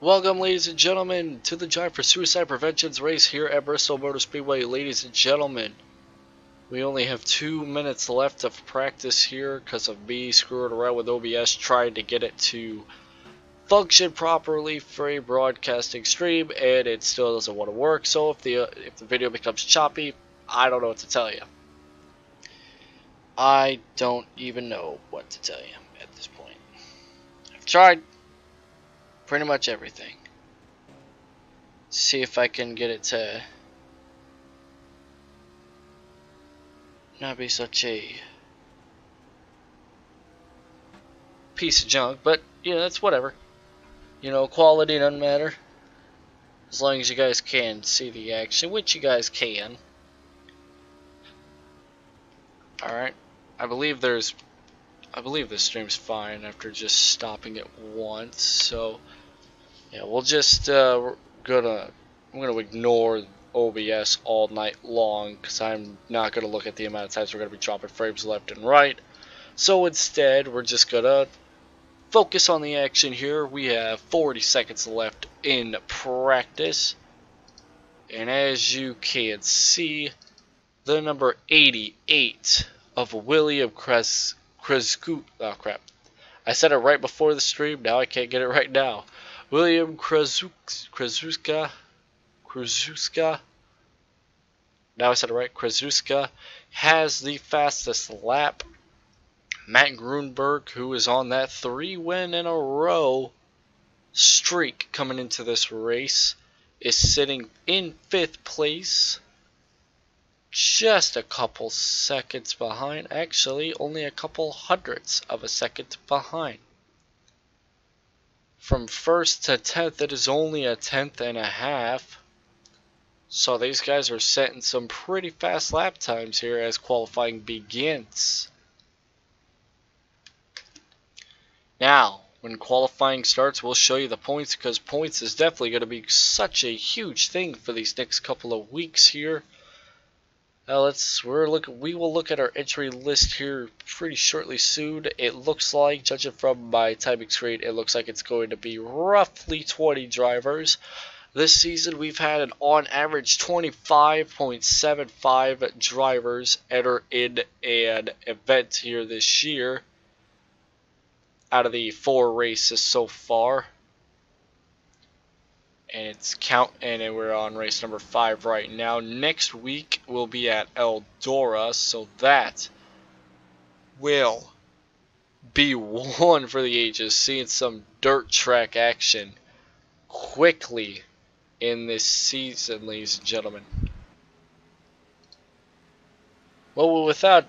Welcome, ladies and gentlemen, to the Drive for Suicide Prevention's race here at Bristol Motor Speedway. Ladies and gentlemen, we only have 2 minutes left of practice here because of me screwing around with OBS trying to get it to function properly for a broadcasting stream, and it still doesn't want to work. So if the video becomes choppy, I don't know what to tell you. I don't even know what to tell you at this point. I've tried pretty much everything. See if I can get it to not be such a piece of junk, but you know, that's whatever. You know, quality doesn't matter as long as you guys can see the action, which you guys can. Alright, I believe this stream's fine after just stopping it once, so yeah, we'll just I'm gonna ignore OBS all night long because I'm not gonna look at the amount of times we're gonna be dropping frames left and right. So instead, we're just gonna focus on the action here. We have 40 seconds left in practice, and as you can see, the number 88 of William Krezku. Oh crap! I said it right before the stream. Now I can't get it right now. William Krezewska. Now I said it right. Krezewska has the fastest lap. Matt Grunberg, who is on that 3-win in a row streak coming into this race, is sitting in 5th place. Just a couple seconds behind. Actually, only a couple hundredths of a second behind. From 1st to 10th, it is only a 10th and a half. So these guys are setting some pretty fast lap times here as qualifying begins. Now, when qualifying starts, we'll show you the points, because points is definitely going to be such a huge thing for these next couple of weeks here. Now we will look at our entry list here pretty shortly soon. It looks like, judging from my timing screen, it looks like it's going to be roughly 20 drivers. This season we've had an on average 25.75 drivers enter in an event here this year out of the 4 races so far. And we're on race number 5 right now. Next week we'll be at Eldora, so that will be one for the ages, seeing some dirt track action quickly in this season, ladies and gentlemen. Well, without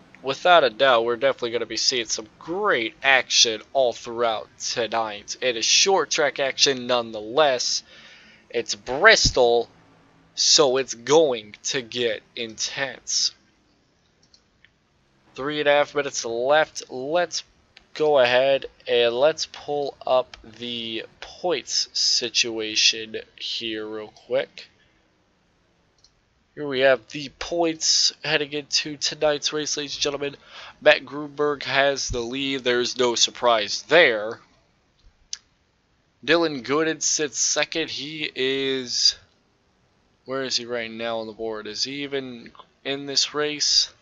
a doubt, we're definitely going to be seeing some great action all throughout tonight. It is short track action nonetheless. It's Bristol, so it's going to get intense. 3.5 minutes left. Let's go ahead and let's pull up the points situation here real quick. Here we have the points heading into tonight's race, ladies and gentlemen. Matt Grunberg has the lead. There's no surprise there. Dylan Gooden sits second. He is... where is he right now on the board? Is he even in this race?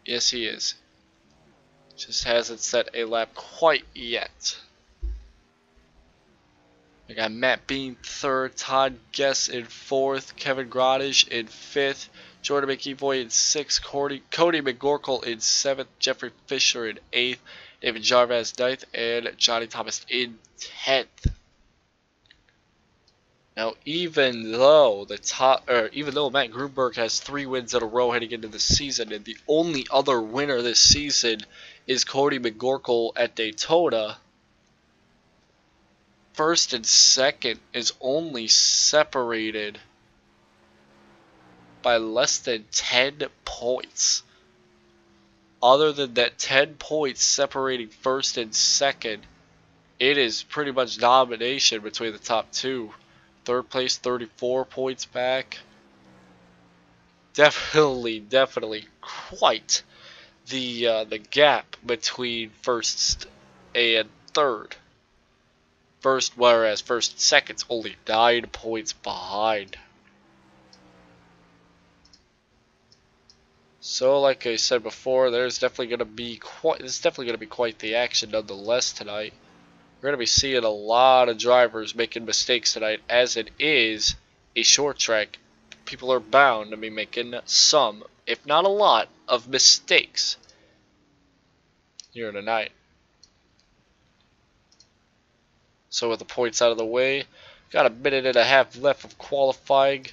Yes, he is. Just hasn't set a lap quite yet. We got Matt Bean 3rd, Todd Guess in 4th, Kevin Grodish in 5th, Jordan McEvoy in 6th, Cody McGorkle in 7th, Jeffrey Fisher in 8th, David Jarvis 9th, and Johnny Thomas in 10th. Now, even though Matt Grunberg has 3 wins in a row heading into the season, and the only other winner this season is Cody McGorkle at Daytona, 1st and 2nd is only separated by less than 10 points. Other than that 10 points separating 1st and 2nd, it is pretty much domination between the top 2. 3rd place 34 points back. Definitely quite the gap between 1st and 3rd. whereas first and second's only 9 points behind. So, like I said before, it's definitely going to be quite the action nonetheless tonight. We're going to be seeing a lot of drivers making mistakes tonight, as it is a short track. People are bound to be making some, if not a lot, of mistakes here tonight. So with the points out of the way, got a minute and a half left of qualifying.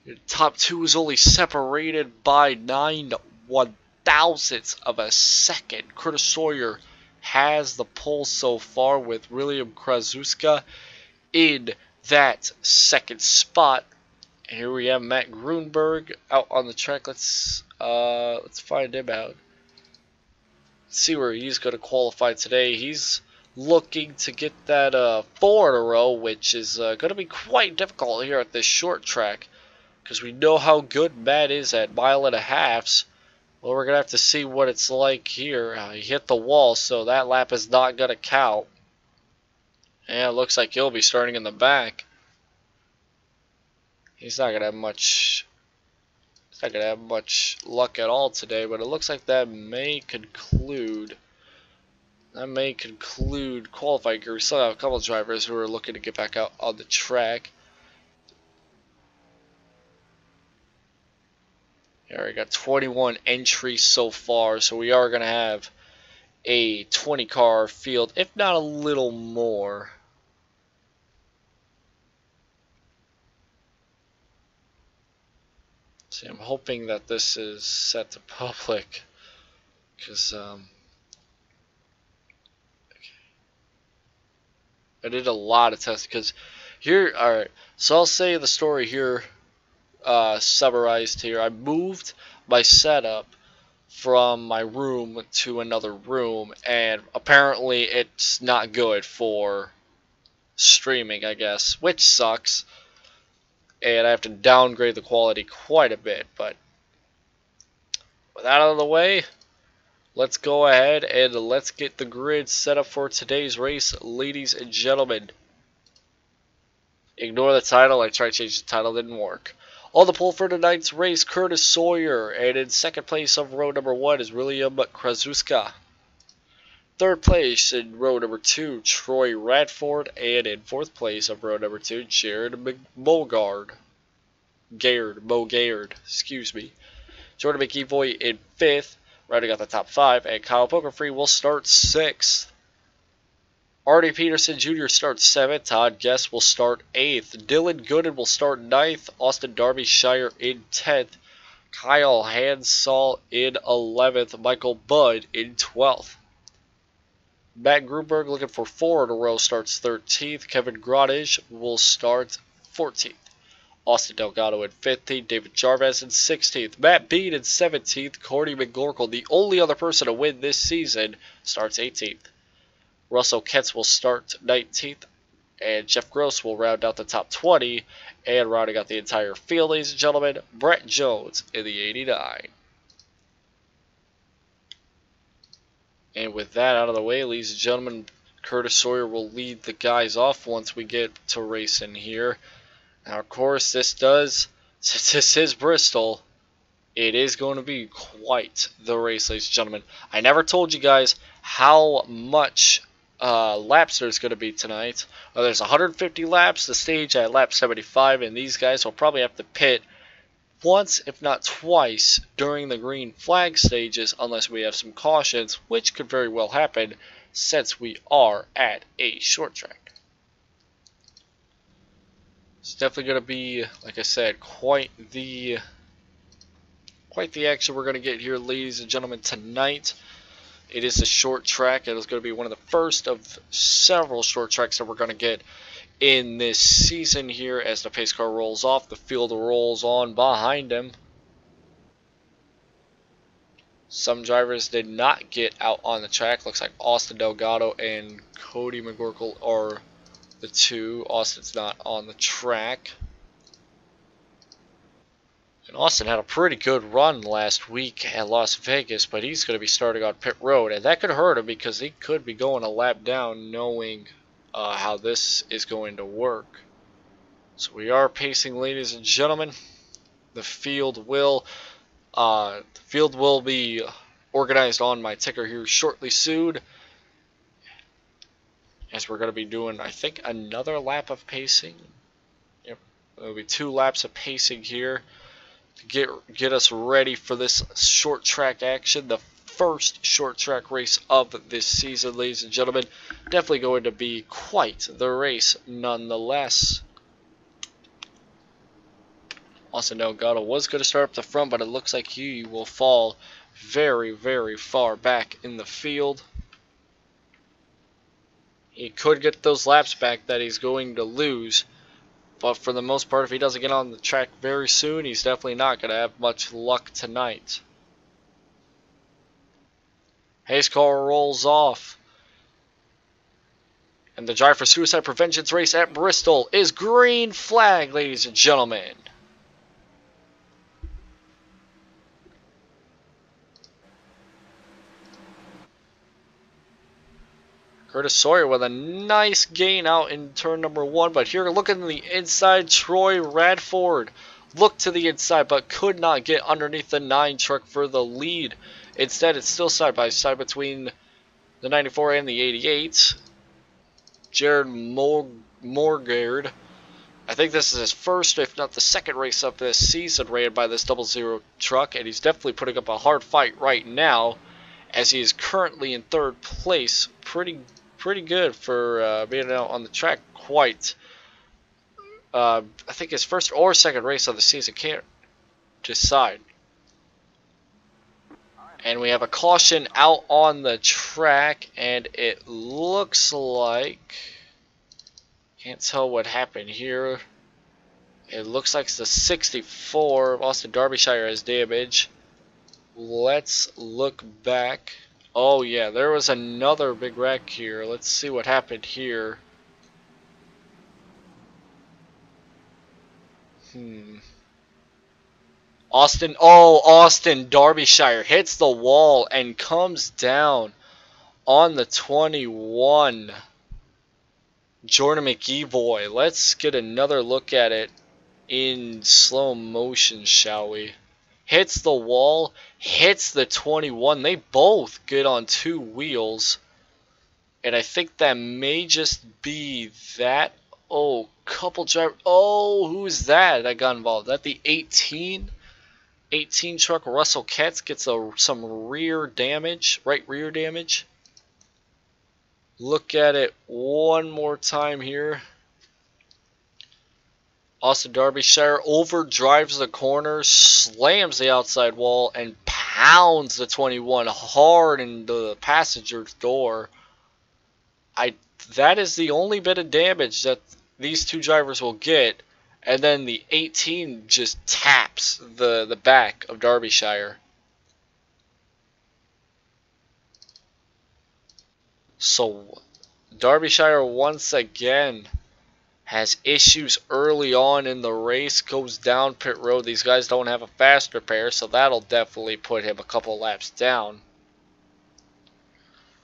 Your top two is only separated by 9/1000ths of a second. Curtis Sawyer has the pole so far, with William Krasuska in that second spot. And here we have Matt Grunberg out on the track. Let's find him out. Let's see where he's going to qualify today. He's looking to get that 4 in a row, which is going to be quite difficult here at this short track, because we know how good Matt is at 1.5 miles. Well, we're going to have to see what it's like here. He hit the wall, so that lap is not going to count. And it looks like he'll be starting in the back. He's not going to have much luck at all today, but it looks like that may conclude qualifying. We still have a couple of drivers who are looking to get back out on the track. Here we got 21 entries so far, so we are going to have a 20 car field, if not a little more. See, I'm hoping that this is set to public, because I did a lot of testing. Because here, alright, so I'll say the story here, summarized here. I moved my setup from my room to another room, and apparently it's not good for streaming, I guess, which sucks. And I have to downgrade the quality quite a bit, but with that out of the way, let's go ahead and let's get the grid set up for today's race, ladies and gentlemen. Ignore the title. I tried to change the title, didn't work. On the pole for tonight's race, Curtis Sawyer, and in second place of row number 1 is William Krasuska. Third place in row number 2, Troy Radford, and in fourth place of row number 2, Jared Mogard. Excuse me. Jordan McEvoy in 5th, rounding out the top 5, and Kyle Frey will start 6th. Artie Peterson Jr. starts 7th, Todd Guest will start 8th, Dylan Gooden will start 9th, Austin Darbyshire in 10th, Kyle Hansall in 11th, Michael Budd in 12th. Matt Grunberg, looking for 4 in a row, starts 13th. Kevin Grottage will start 14th. Austin Delgado in 15th. David Jarvis in 16th. Matt Bean in 17th. Cordy McGorkle, the only other person to win this season, starts 18th. Russell Ketz will start 19th. And Jeff Gross will round out the top 20. And rounding out the entire field, ladies and gentlemen, Brett Jones in the 89. And with that out of the way, ladies and gentlemen, Curtis Sawyer will lead the guys off once we get to racing here. Now, of course, since this is Bristol, it is going to be quite the race, ladies and gentlemen. I never told you guys how much laps there's going to be tonight. There's 150 laps, the stage at lap 75, and these guys will probably have to pit once, if not twice, during the green flag stages, unless we have some cautions, which could very well happen since we are at a short track. It's definitely going to be, like I said, quite the action we're going to get here, ladies and gentlemen, tonight. It is a short track. It is going to be one of the first of several short tracks that we're going to get in this season here. As the pace car rolls off, the field rolls on behind him. Some drivers did not get out on the track. Looks like Austin Delgado and Cody McGorkle are the two. Austin's not on the track. And Austin had a pretty good run last week at Las Vegas, but he's going to be starting on pit road, and that could hurt him because he could be going a lap down knowing how this is going to work. So we are pacing, ladies and gentlemen. The field will be organized on my ticker here shortly soon, as we're going to be doing, I think, another lap of pacing. Yep, there'll be 2 laps of pacing here to get us ready for this short track action, the first short track race of this season, ladies and gentlemen. Definitely going to be quite the race nonetheless. Austin Delgado was going to start up the front, but it looks like he will fall very, very far back in the field. He could get those laps back that he's going to lose, but for the most part, if he doesn't get on the track very soon, he's definitely not going to have much luck tonight. Hayes car rolls off. And the Drive for Suicide Prevention's race at Bristol is green flag, ladies and gentlemen. Curtis Sawyer with a nice gain out in turn number 1. But here, looking to the inside, Troy Radford looked to the inside but could not get underneath the 9 truck for the lead. Instead, it's still side by side between the 94 and the 88. Jared Morgard. I think this is his first, if not the second race of this season ran by this 00 truck, and he's definitely putting up a hard fight right now, as he is currently in 3rd place. Pretty good for being out on the track. Quite. I think his first or second race of the season, can't decide. And we have a caution out on the track, and it looks like, can't tell what happened here. It looks like the 64 of Austin Derbyshire has damage. Let's look back. Oh yeah, there was another big wreck here. Let's see what happened here. Austin Derbyshire hits the wall and comes down on the 21. Jordan McEvoy. Let's get another look at it in slow motion, shall we? Hits the wall, hits the 21. They both get on 2 wheels. And I think that may just be that. Oh, couple driver. Oh, who's that got involved? That the 18? 18 truck Russell Ketz gets some rear damage, right rear damage. Look at it one more time here. Austin Derbyshire overdrives the corner, slams the outside wall, and pounds the 21 hard into the passenger door. That is the only bit of damage that these 2 drivers will get. And then the 18 just taps the back of Derbyshire. So Derbyshire once again has issues early on in the race, goes down pit road. These guys don't have a faster pair, so that'll definitely put him a couple laps down.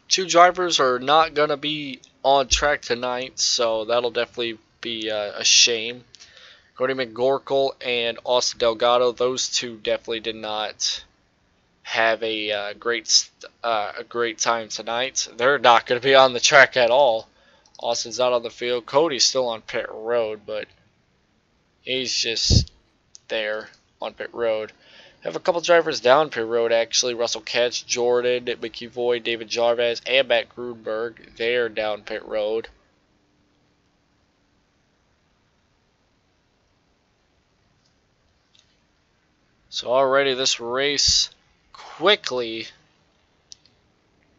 2 drivers are not going to be on track tonight, so that'll definitely be a shame. Cody McGorkle and Austin Delgado, those 2 definitely did not have a great time tonight. They're not going to be on the track at all. Austin's out on the field. Cody's still on pit road, but he's just there on pit road. Have a couple drivers down pit road, actually. Russell Ketch, Jordan McEvoy, David Jarvis, and Matt Grunberg. They're down pit road. So already this race quickly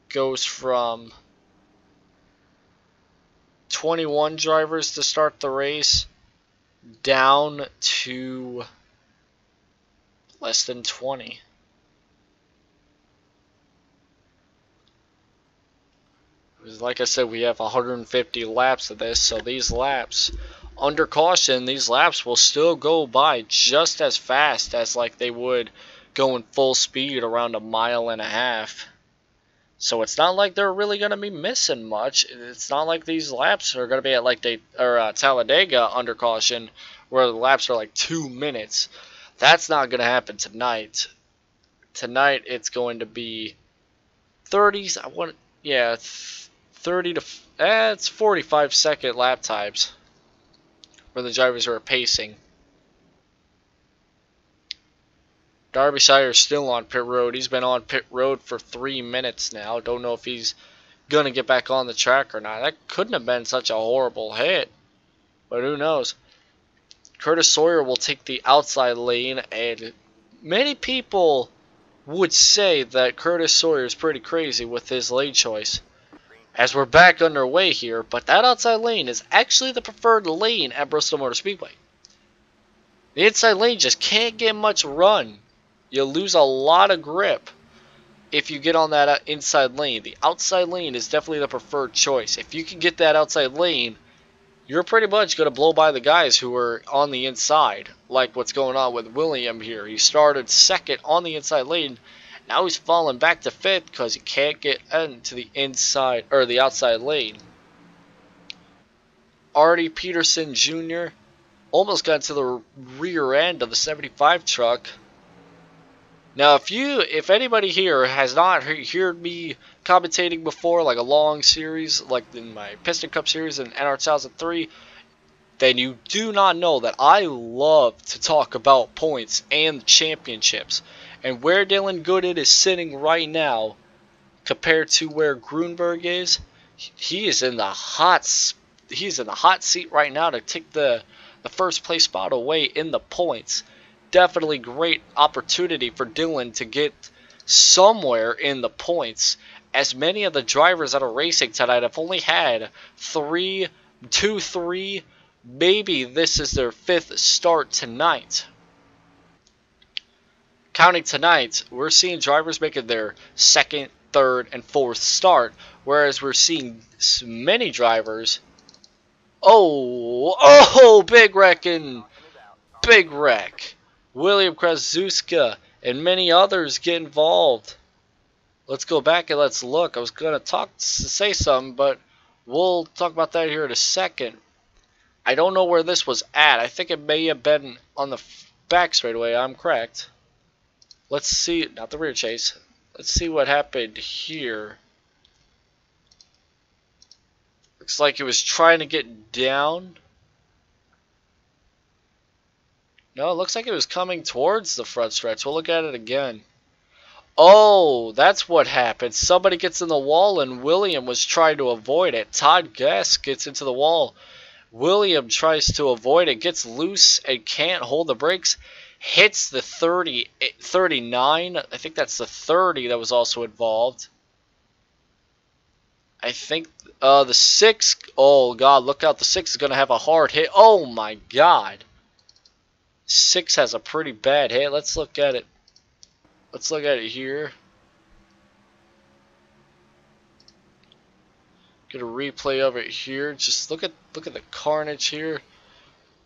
goes from 21 drivers to start the race down to less than 20. Like I said, we have 150 laps of this, so these laps under caution, these laps will still go by just as fast as like they would going full speed around 1.5 miles. So it's not like they're really going to be missing much. It's not like these laps are going to be at like Talladega under caution where the laps are like 2 minutes. That's not going to happen tonight. Tonight it's going to be 30s. 30 to it's 45-second lap times where the drivers are pacing. Derbyshire is still on pit road. He's been on pit road for 3 minutes now. Don't know if he's going to get back on the track or not. That couldn't have been such a horrible hit, but who knows. Curtis Sawyer will take the outside lane, and many people would say that Curtis Sawyer is pretty crazy with his lane choice. As we're back underway here, but that outside lane is actually the preferred lane at Bristol Motor Speedway. The inside lane just can't get much run. You lose a lot of grip if you get on that inside lane. The outside lane is definitely the preferred choice. If you can get that outside lane, you're pretty much going to blow by the guys who are on the inside, like what's going on with William here. He started second on the inside lane. Now he's falling back to fifth because he can't get into the inside or the outside lane. Artie Peterson Jr. almost got to the rear end of the 75 truck. Now, if anybody here has not heard me commentating before, like a long series, like in my Piston Cup series in NR 2003, then you do not know that I love to talk about points and championships. And where Dylan Gooden is sitting right now, compared to where Grunberg is, he is in the hot seat right now to take the first place spot away in the points. Definitely great opportunity for Dylan to get somewhere in the points, as many of the drivers that are racing tonight have only had 3, maybe this is their 5th start tonight. Counting tonight, we're seeing drivers making their 2nd, 3rd, and 4th start, whereas we're seeing many drivers. Big wreck. William Krasuska and many others get involved. Let's go back and let's look. I was going to say something, but we'll talk about that here in a second. I don't know where this was at. I think it may have been on the back straightaway. I'm correct. Let's see. Not the rear chase. Let's see what happened here. Looks like it was trying to get down. No, it looks like it was coming towards the front stretch. We'll look at it again. Oh, that's what happened. Somebody gets in the wall and William was trying to avoid it. Todd Guest gets into the wall. William tries to avoid it, gets loose and can't hold the brakes. Hits the 39. I think that's the 30 that was also involved. I think the 6. Oh, God, look out. The 6 is going to have a hard hit. Oh, my God. 6 has a pretty bad hit. Let's look at it. Let's look at it here. Get a replay of it here. Just look at the carnage here.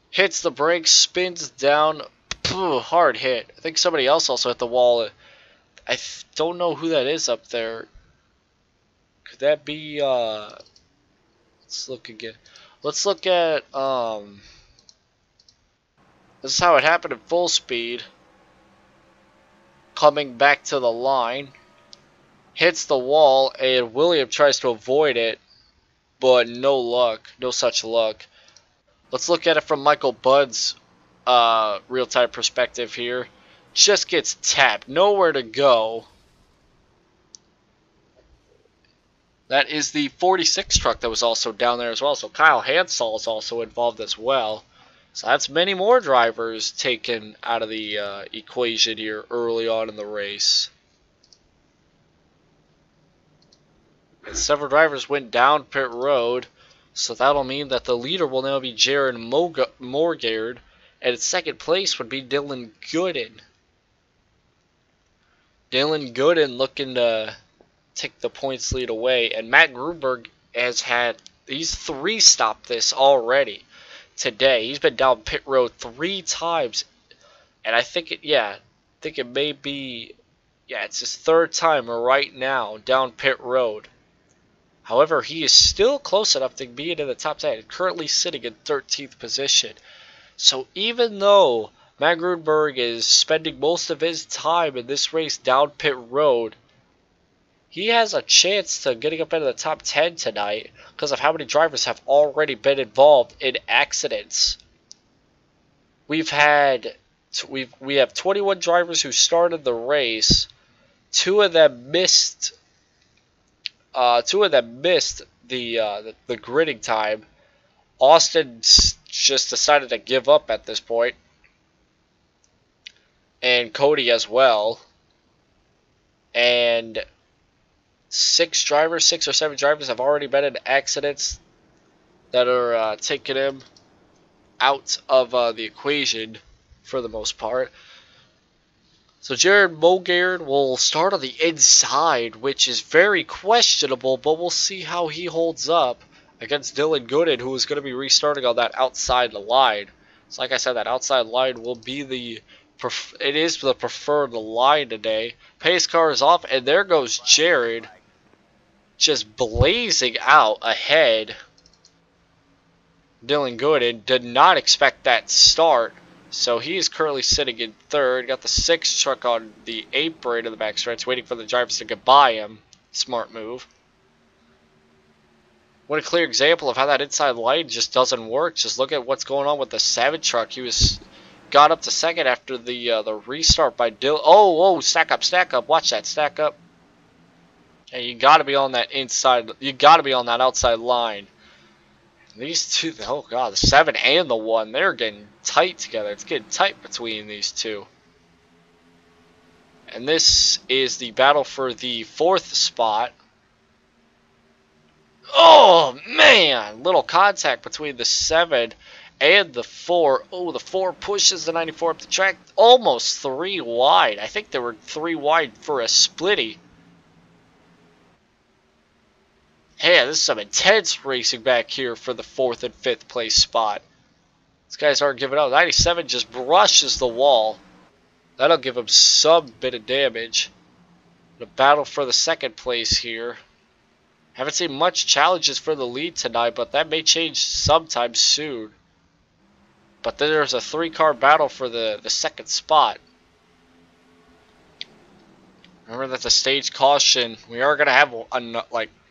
Hits the brakes, spins down. Hard hit. I think somebody else also hit the wall. I don't know who that is up there. Could that be let's look again. Let's look at this is how it happened at full speed. Coming back to the line. Hits the wall, and William tries to avoid it, but no luck. No such luck. Let's look at it from Michael Budd's real-time perspective here. Just gets tapped. Nowhere to go. That is the 46 truck that was also down there as well. So Kyle Hansall is also involved as well. So that's many more drivers taken out of the equation here early on in the race. And several drivers went down pit road. So that'll mean that the leader will now be Jaron Morgard. And in second place would be Dylan Gooden. Dylan Gooden looking to take the points lead away. And Matt Gruberg he's 3-stopped this already. today. He's been down pit road 3 times, and I think it may be, yeah, it's his 3rd time right now down pit road. However, he is still close enough to being in the top 10, currently sitting in 13th position. So even though Matt Grunberg is spending most of his time in this race down pit road, he has a chance to getting up into the top 10 tonight because of how many drivers have already been involved in accidents. We have 21 drivers who started the race. Two of them missed the gridding time. Austin just decided to give up at this point, and Cody as well. And 6 or 7 drivers have already been in accidents that are taking him out of the equation for the most part. So Jared Mogard will start on the inside, which is very questionable, but we'll see how he holds up against Dylan Gooden, who is going to be restarting on that outside line. So like I said, that outside line will be the preferred line today. Pace car is off, and there goes Jared, just blazing out ahead. Dylan Gooden did not expect that start, so he is currently sitting in 3rd. Got the 6 truck on the apron of the backstretch, waiting for the drivers to get by him. Smart move. What a clear example of how that inside line just doesn't work. Just look at what's going on with the 7 truck. He got up to 2nd after the restart by Dylan. Oh, stack up. Watch that, stack up. Yeah, you got to be on that inside. You got to be on that outside line. These two, oh god, the 7 and the 1, they're getting tight together. It's getting tight between these two. And this is the battle for the 4th spot. Oh man, little contact between the 7 and the 4. Oh, the 4 pushes the 94 up the track, almost 3 wide. I think they were 3 wide for a splitty. Hey, this is some intense racing back here for the 4th and 5th place spot. These guys aren't giving up. 97 just brushes the wall. That'll give him some bit of damage. The battle for the 2nd place here. Haven't seen much challenges for the lead tonight, but that may change sometime soon. But then there's a 3-car battle for the 2nd spot. Remember that the stage caution, we are going to have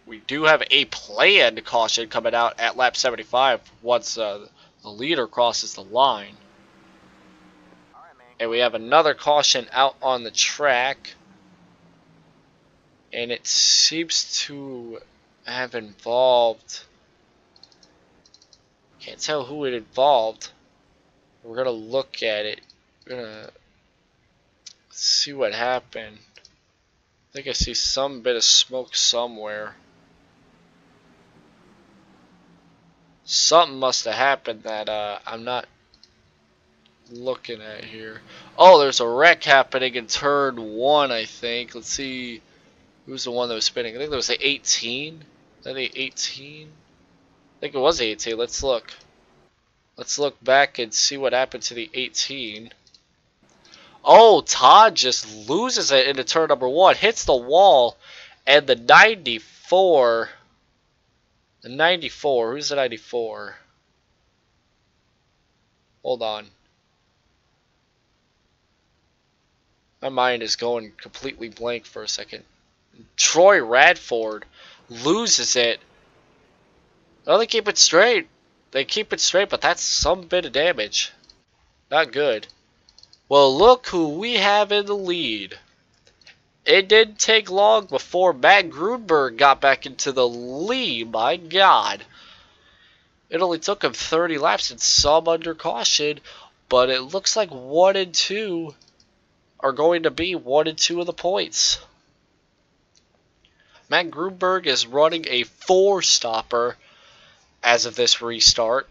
we do have a planned caution coming out at lap 75 once the leader crosses the line. And we have another caution out on the track. And it seems to have involved, can't tell who it involved. We're going to look at it. We're going to see what happened. I think I see some bit of smoke somewhere. Something must have happened that I'm not looking at here. Oh, there's a wreck happening in turn 1, I think. Let's see who's the one that was spinning. I think there was the 18. Is that the 18? I think it was the 18. Let's look. Let's look back and see what happened to the 18. Oh, Todd just loses it into turn number 1. Hits the wall. And the 94... The 94, who's the 94? Hold on. My mind is going completely blank for a second. Troy Radford loses it. Oh, they keep it straight. They keep it straight, but that's some bit of damage. Not good. Well, look who we have in the lead. It didn't take long before Matt Grunberg got back into the lead. My God. It only took him 30 laps and some under caution, but it looks like 1 and 2 are going to be 1 and 2 of the points. Matt Grunberg is running a 4-stopper as of this restart,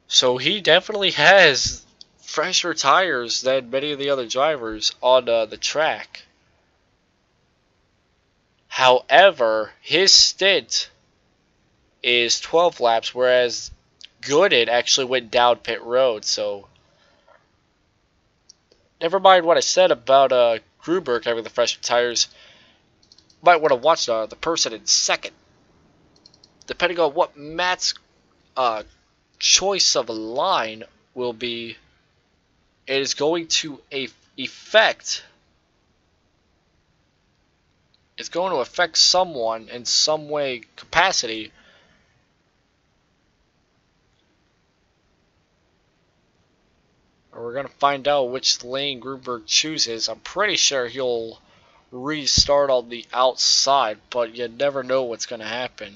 so he definitely has fresher tires than many of the other drivers on the track. However, his stint is 12 laps, whereas Gooden actually went down pit road, so never mind what I said about Gruberg having the fresh tires. Might want to watch the person in second. Depending on what Matt's choice of a line will be, it is going to affect. It's going to affect someone in some way, capacity. We're going to find out which lane Gruberg chooses. I'm pretty sure he'll restart on the outside, but you never know what's going to happen.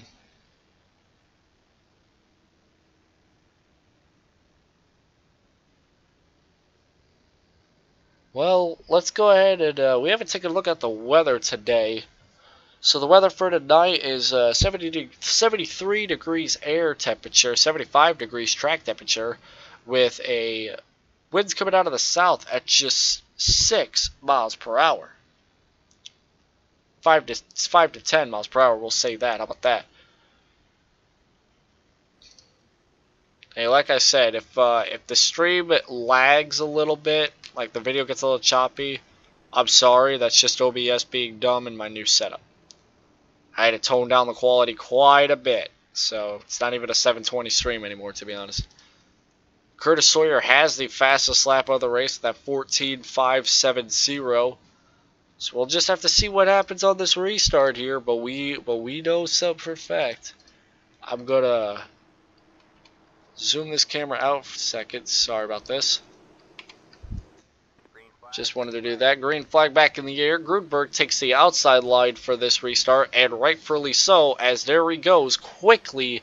Well, let's go ahead and we haven't taken a look at the weather today. So the weather for tonight is 73 degrees air temperature, 75 degrees track temperature, with a winds coming out of the south at just 6 miles per hour. 5 to 10 miles per hour, we'll say that. How about that? Hey, like I said, if the stream lags a little bit, like the video gets a little choppy, I'm sorry. That's just OBS being dumb in my new setup. I had to tone down the quality quite a bit, so it's not even a 720 stream anymore, to be honest. Curtis Sawyer has the fastest lap of the race, that 14.570. So we'll just have to see what happens on this restart here, but we know something for a fact. I'm gonna zoom this camera out for a second. Sorry about this. Just wanted to do that. Green flag back in the air. Gruberg takes the outside line for this restart, and rightfully so, as there he goes, quickly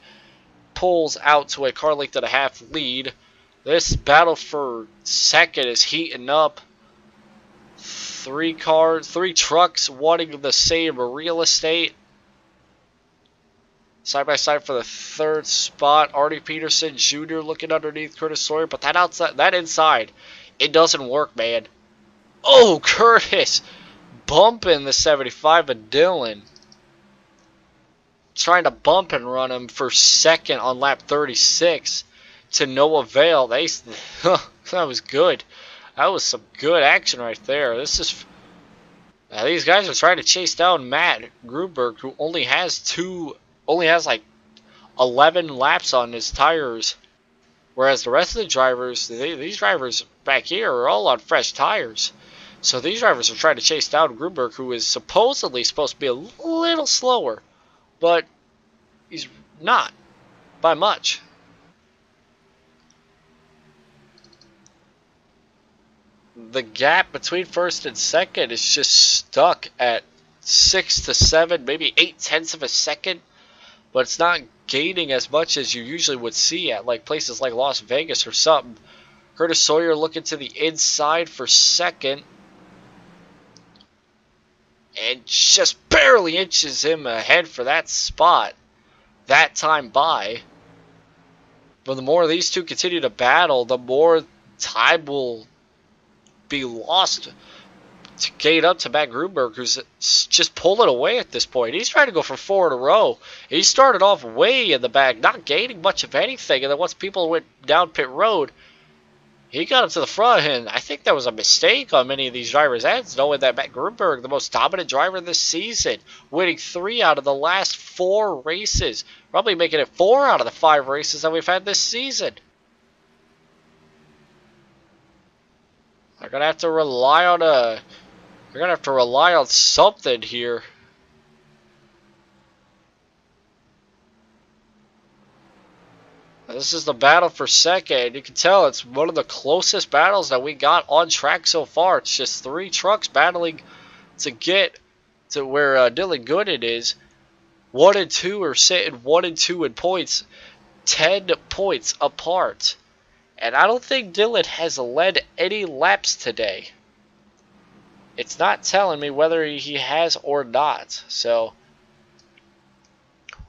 pulls out to a car length and a half lead. This battle for second is heating up. Three trucks wanting the same real estate. Side by side for the third spot. Artie Peterson Jr. looking underneath Curtis Sawyer, but that inside, it doesn't work, man. Oh, Curtis bumping the 75 of Dylan. Trying to bump and run him for second on lap 36 to no avail. That was good. That was some good action right there. These guys are trying to chase down Matt Gruberg, who only has like 11 laps on his tires, whereas the rest of the drivers, these drivers back here are all on fresh tires. So these drivers are trying to chase down Gruberg, who is supposedly supposed to be a little slower, but he's not by much. The gap between first and second is just stuck at 6 to 7, maybe 0.8 of a second, but it's not gaining as much as you usually would see at like places like Las Vegas or something. Curtis Sawyer looking to the inside for second, and just barely inches him ahead for that spot that time by. But the more these two continue to battle, the more time will be lost to gain up to Matt Gruberg, who's just pulling away at this point. He's trying to go for 4 in a row. He started off way in the back, not gaining much of anything, and then once people went down pit road, he got up to the front, and I think that was a mistake on many of these drivers' ends, knowing that Matt Gruberg, the most dominant driver this season, winning 3 out of the last 4 races, probably making it 4 out of the 5 races that we've had this season. They're gonna have to rely on something here. This is the battle for second. You can tell it's one of the closest battles that we got on track so far. It's just 3 trucks battling to get to where Dylan Gooden is. 1 and 2 are sitting 1 and 2 in points, 10 points apart. And I don't think Dylan has led any laps today. It's not telling me whether he has or not. So,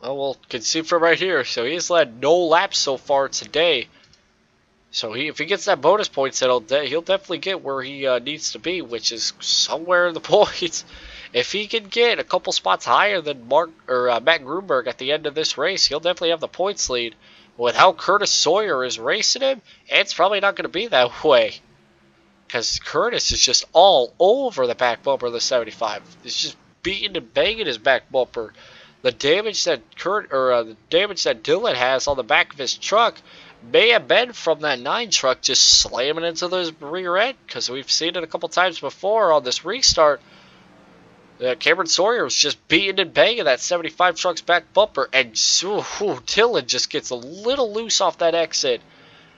well, we can see from right here. So he has led no laps so far today. So if he gets that bonus points, he'll definitely get where he needs to be, which is somewhere in the points. If he can get a couple spots higher than Matt Gruberg at the end of this race, he'll definitely have the points lead. With how Curtis Sawyer is racing him, it's probably not going to be that way. Because Curtis is just all over the back bumper of the 75. He's just beating and banging his back bumper. The damage that the damage that Dylan has on the back of his truck may have been from that 9 truck just slamming into the rear end. Because we've seen it a couple times before on this restart. Cameron Sawyer was just beating and banging that 75 truck's back bumper, and Dylan just gets a little loose off that exit,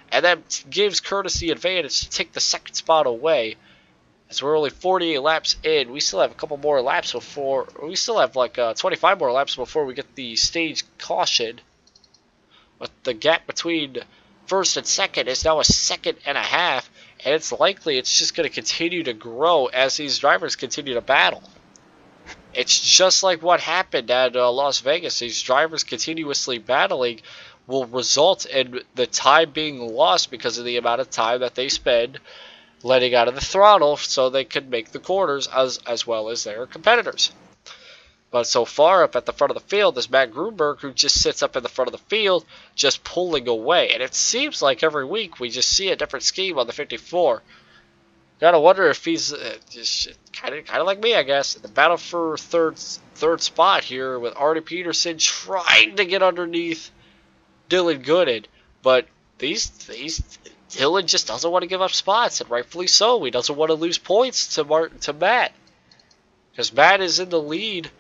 and that gives Curtis the advantage to take the second spot away. As we're only 48 laps in, we still have a couple more laps before, we still have like 25 more laps before we get the stage caution. But the gap between first and second is now a second and a half, and it's likely it's just going to continue to grow as these drivers continue to battle. It's just like what happened at Las Vegas. These drivers continuously battling will result in the time being lost because of the amount of time that they spend letting out of the throttle so they can make the corners as well as their competitors. But so far up at the front of the field is Matt Grunberg, who just sits up in the front of the field just pulling away. And it seems like every week we just see a different scheme on the 54. Gotta wonder if he's just kind of like me, I guess. In the battle for third spot here with Artie Peterson trying to get underneath Dylan Gooden, but Dylan just doesn't want to give up spots, and rightfully so. He doesn't want to lose points to Matt, because Matt is in the lead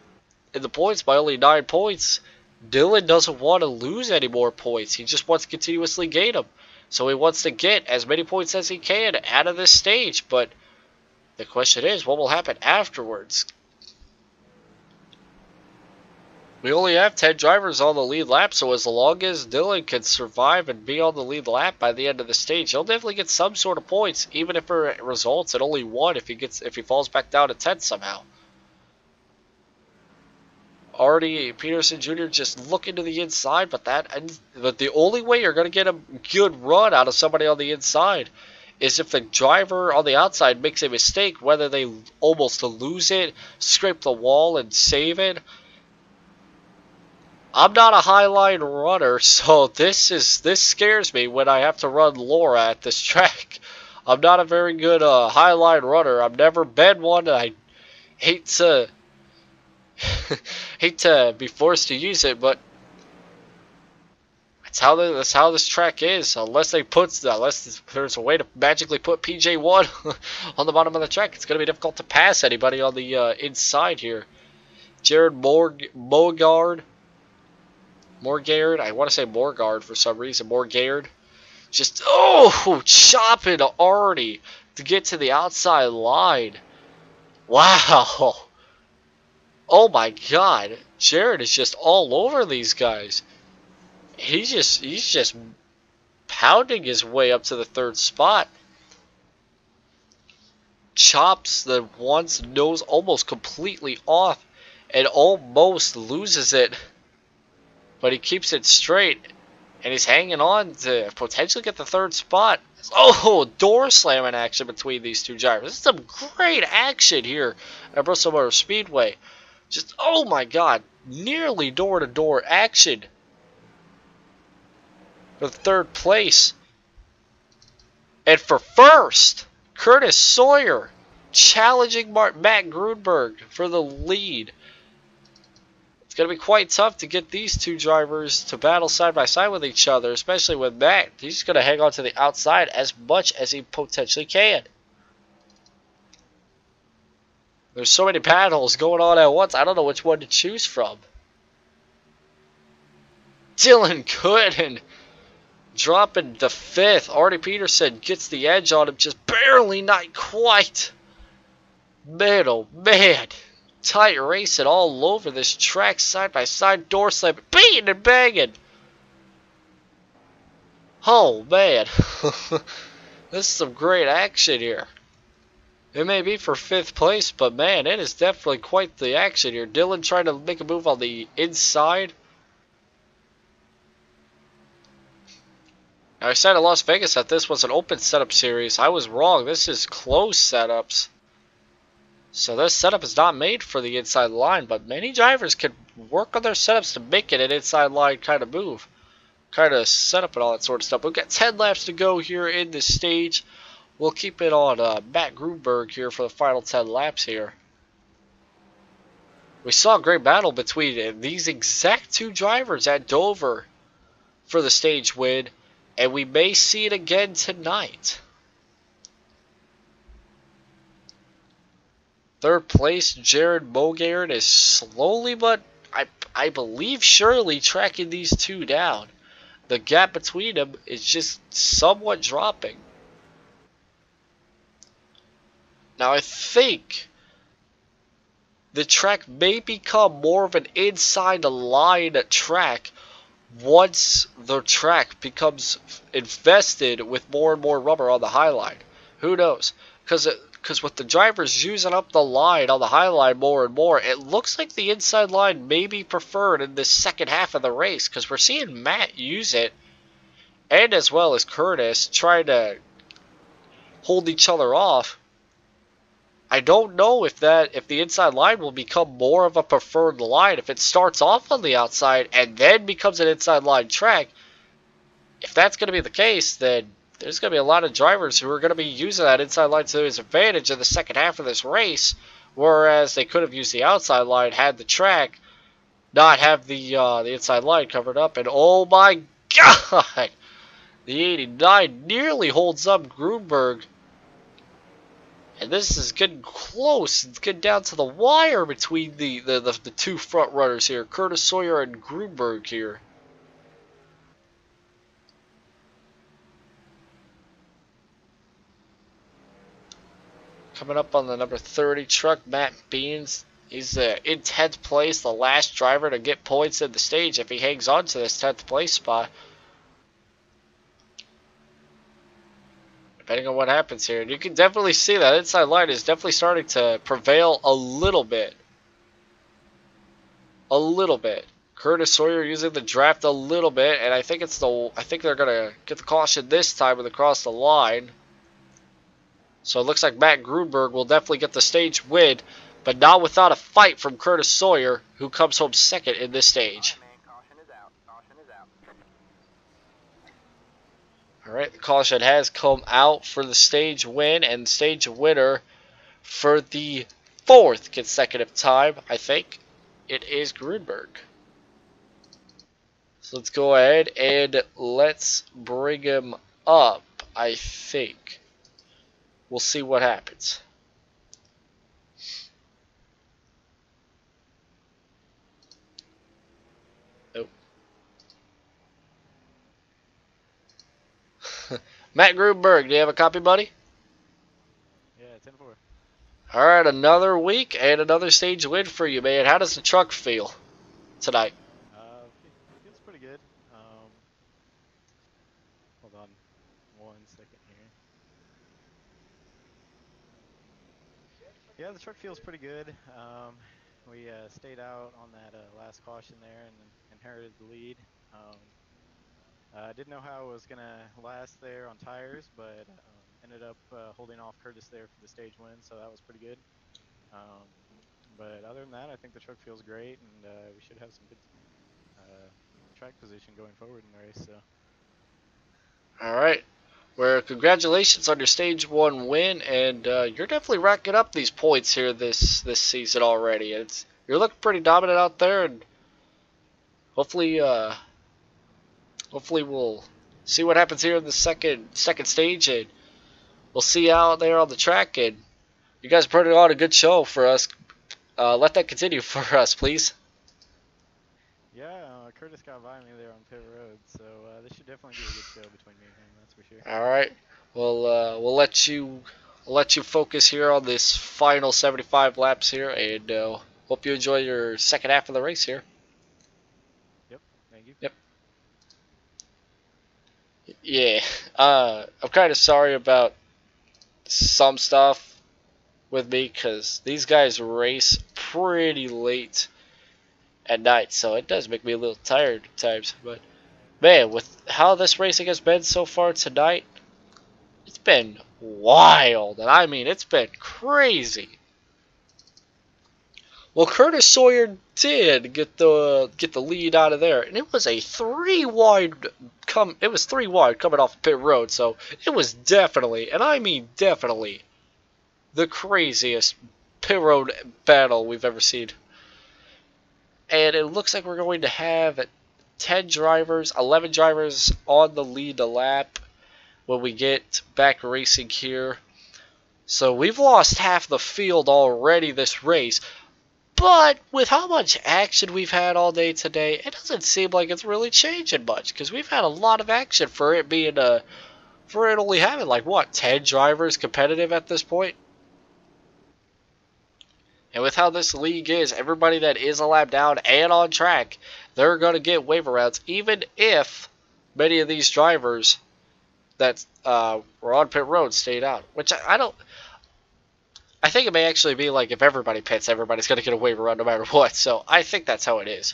in the points by only 9 points. Dylan doesn't want to lose any more points. He just wants to continuously gain them. So he wants to get as many points as he can out of this stage. But the question is, what will happen afterwards? We only have 10 drivers on the lead lap, so as long as Dylan can survive and be on the lead lap by the end of the stage, he'll definitely get some sort of points, even if it results in only 1 if he falls back down to 10 somehow. Artie Peterson Jr. just looking to the inside, but the only way you're going to get a good run out of somebody on the inside is if the driver on the outside makes a mistake, whether they almost lose it, scrape the wall, and save it. I'm not a highline runner, so this scares me when I have to run Laura at this track. I'm not a very good highline runner. I've never been one, and I hate to be forced to use it, but that's how this track is. Unless there's a way to magically put PJ1 on the bottom of the track, it's going to be difficult to pass anybody on the inside here. Jared Morgard, I want to say Morgard for some reason. Morgard, just chopping Artie to get to the outside line. Wow. Oh my God, Jared is just all over these guys. He's just pounding his way up to the 3rd spot. Chops the one's nose almost completely off and almost loses it. But he keeps it straight, and he's hanging on to potentially get the 3rd spot. Door slamming action between these two drivers. This is some great action here at Bristol Motor Speedway. Just, oh my God, nearly door-to-door action for 3rd place. And for 1st, Curtis Sawyer challenging Matt Grunberg for the lead. It's going to be quite tough to get these two drivers to battle side by side with each other, especially with Matt. He's going to hang on to the outside as much as he potentially can. There's so many battles going on at once, I don't know which one to choose from. Dylan Gooden dropping the 5th. Artie Peterson gets the edge on him, just barely, not quite. Man, oh man. Tight racing all over this track, side by side, door slamming, beating and banging. Oh man. This is some great action here. It may be for 5th place, but man, it is definitely quite the action here. Dylan trying to make a move on the inside. Now, I said at Las Vegas that this was an open setup series. I was wrong. This is closed setups. So this setup is not made for the inside line, but many drivers can work on their setups to make it an inside line kind of move. kind of setup and all that sort of stuff. We've got 10 laps to go here in this stage. We'll keep it on Matt Grunberg here for the final 10 laps here. We saw a great battle between these exact two drivers at Dover for the stage win, and we may see it again tonight. Third place, Jared Mogard is slowly but I believe surely tracking these two down. The gap between them is just somewhat dropping. Now I think the track may become more of an inside the line track once the track becomes invested with more and more rubber on the high line. Who knows? Because with the drivers using up the line on the high line more and more, it looks like the inside line may be preferred in the second half of the race, because we're seeing Matt use it, and as well as Curtis trying to hold each other off. I don't know if the inside line will become more of a preferred line if it starts off on the outside and then becomes an inside line track. If that's going to be the case, then there's going to be a lot of drivers who are going to be using that inside line to his advantage in the second half of this race, whereas they could have used the outside line had the track not have the inside line covered up. And oh my God, the 89 nearly holds up Grunberg. And this is getting close. It's getting down to the wire between the two front runners here, Curtis Sawyer and Grunberg here. Coming up on the number 30 truck, Matt Beans. He's in 10th place, the last driver to get points in the stage if he hangs on to this 10th place spot. Depending on what happens here. And you can definitely see that inside line is definitely starting to prevail a little bit. A little bit. Curtis Sawyer using the draft a little bit, and I think they're gonna get the caution this time when they cross the line. So it looks like Matt Grunberg will definitely get the stage win, but not without a fight from Curtis Sawyer, who comes home second in this stage. Alright, the caution has come out for the stage win, and stage winner for the 4th consecutive time, I think, it is Grunberg. So let's go ahead and let's bring him up, I think. We'll see what happens. Matt Grunberg, do you have a copy, buddy? Yeah, 10-4. Alright, another week and another stage win for you, man. How does the truck feel tonight? Feels pretty good. Hold on 1 second here. Yeah, the truck feels pretty good. We stayed out on that last caution there and inherited the lead. I didn't know how it was going to last there on tires, but ended up holding off Curtis there for the stage win, so that was pretty good. But other than that, I think the truck feels great, and we should have some good track position going forward in the race. So. Alright. Well, congratulations on your stage 1 win, and you're definitely racking up these points here this season already. You're looking pretty dominant out there, and hopefully we'll see what happens here in the second stage, and we'll see you out there on the track. And you guys put on a good show for us. Let that continue for us, please. Yeah, Curtis got by me there on pit road, so this should definitely be a good show between me and him. That's for sure. All right. Well, we'll let you focus here on this final 75 laps here, and hope you enjoy your second half of the race here. Yep. Thank you. Yep. Yeah. I'm kind of sorry about some stuff with me, because these guys race pretty late at night, so it does make me a little tired at times. But man, with how this racing has been so far tonight, it's been wild, and I mean, it's been crazy. Well, Curtis Sawyer did get the lead out of there, and it was a it was three wide coming off pit road, so it was definitely, and I mean definitely, the craziest pit road battle we've ever seen. And it looks like we're going to have 10 drivers, 11 drivers on the lead lap when we get back racing here. So we've lost half the field already this race. But with how much action we've had all day today, it doesn't seem like it's really changing much. Because we've had a lot of action for it being for it only having like what, 10 drivers competitive at this point. And with how this league is, everybody that is a lap down and on track, they're going to get waiver routes, even if many of these drivers that were on pit road stayed out. Which I don't. I think it may actually be like if everybody pits, everybody's going to get a waiver route no matter what. So I think that's how it is.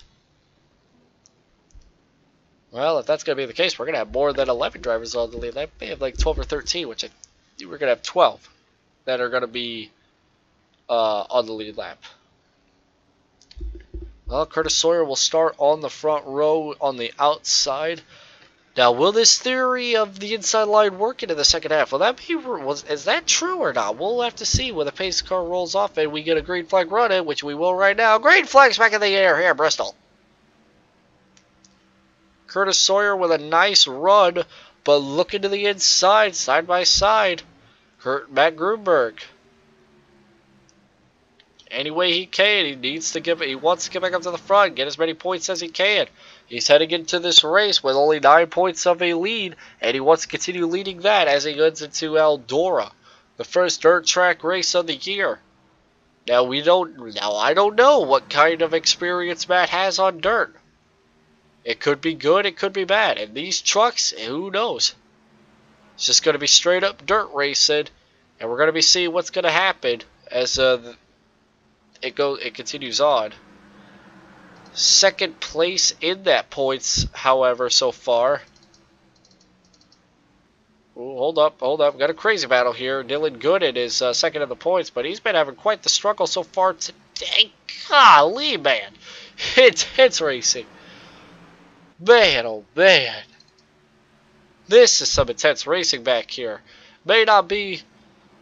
Well, if that's going to be the case, we're going to have more than 11 drivers on the lead. I may have like 12 or 13, which we're going to have 12 that are going to be on the lead lap. Well, Curtis Sawyer will start on the front row on the outside. Now, will this theory of the inside line work into the second half? Will that be, is that true or not? We'll have to see when the pace car rolls off and we get a green flag running, which we will right now. Green flag's back in the air here, Bristol. Curtis Sawyer with a nice run, but looking to the inside, side by side. Matt Grunberg. Any way he can, he wants to get back up to the front, get as many points as he can. He's heading into this race with only 9 points of a lead, and he wants to continue leading that as he heads into Eldora, the first dirt track race of the year. Now I don't know what kind of experience Matt has on dirt. It could be good, it could be bad, and these trucks, who knows? It's just going to be straight up dirt racing, and we're going to be seeing what's going to happen as it continues on. Second place in that points, however, so far. Ooh, hold up. Got a crazy battle here. Dylan Gooden is second in the points, but he's been having quite the struggle so far today. Golly, man. Intense racing. Man, oh man. This is some intense racing back here. May not be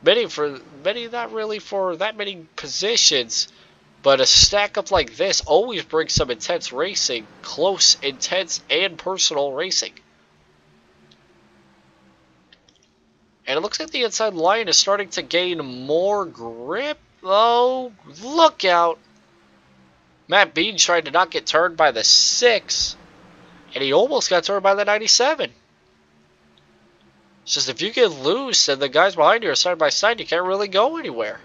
not really for that many positions, but a stack up like this always brings some intense racing, close, intense, and personal racing. And it looks like the inside line is starting to gain more grip. Oh, look out. Matt Bean tried to not get turned by the 6, and he almost got turned by the 97. It's just if you get loose and the guys behind you are side by side, you can't really go anywhere.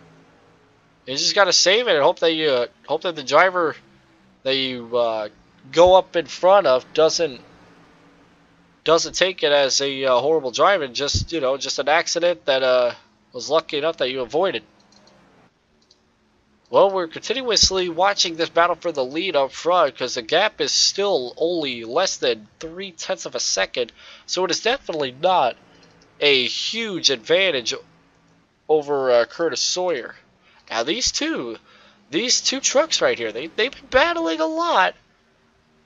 You just gotta save it and hope that the driver that you go up in front of doesn't take it as a horrible drive and just an accident that was lucky enough that you avoided. Well, we're continuously watching this battle for the lead up front because the gap is still only less than 0.3 of a second, so it is definitely not a huge advantage over Curtis Sawyer. Now these two trucks right here, they've been battling a lot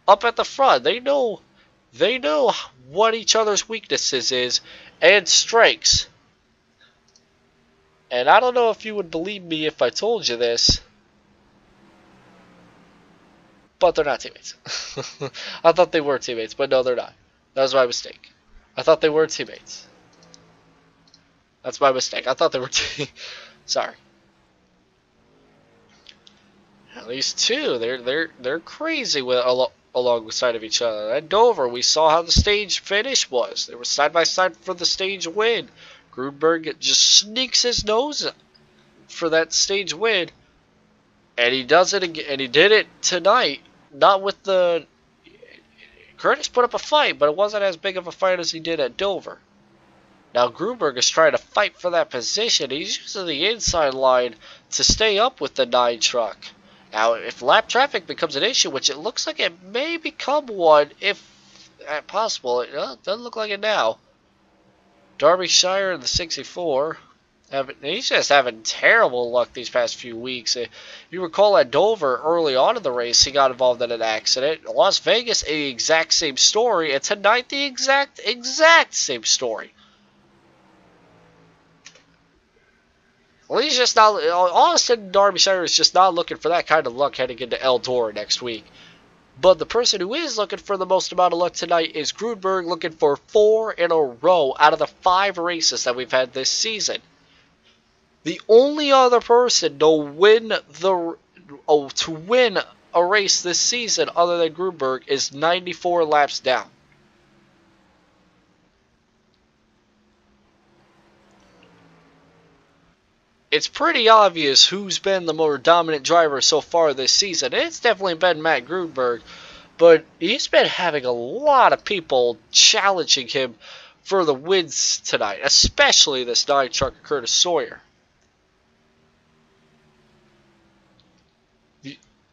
up at the front. They know what each other's weaknesses is and strengths. And I don't know if you would believe me if I told you this, but they're not teammates. I thought they were teammates, but no, they're not. That was my mistake. I thought they were teammates. That's my mistake. I thought they were sorry. At least two. They're crazy alongside of each other. At Dover, we saw how the stage finish was. They were side by side for the stage win. Grunberg just sneaks his nose for that stage win, and he does it again. And he did it tonight. Not with the Curtis put up a fight, but it wasn't as big of a fight as he did at Dover. Now Grunberg is trying to fight for that position. He's using the inside line to stay up with the 9 truck. Now, if lap traffic becomes an issue, which it looks like it may become one, if possible, it doesn't look like it now. Derbyshire in the 64, He's just having terrible luck these past few weeks. You recall at Dover, early on in the race, he got involved in an accident. Las Vegas, the exact same story. And tonight, the exact same story. Well, he's just not. Austin Derbyshire is just not looking for that kind of luck heading into Eldora next week. But the person who is looking for the most amount of luck tonight is Grunberg, looking for 4 in a row out of the 5 races that we've had this season. The only other person to win a race this season other than Grunberg is 94 laps down. It's pretty obvious who's been the more dominant driver so far this season. It's definitely been Matt Grunberg, but he's been having a lot of people challenging him for the wins tonight, especially this 9 truck of Curtis Sawyer.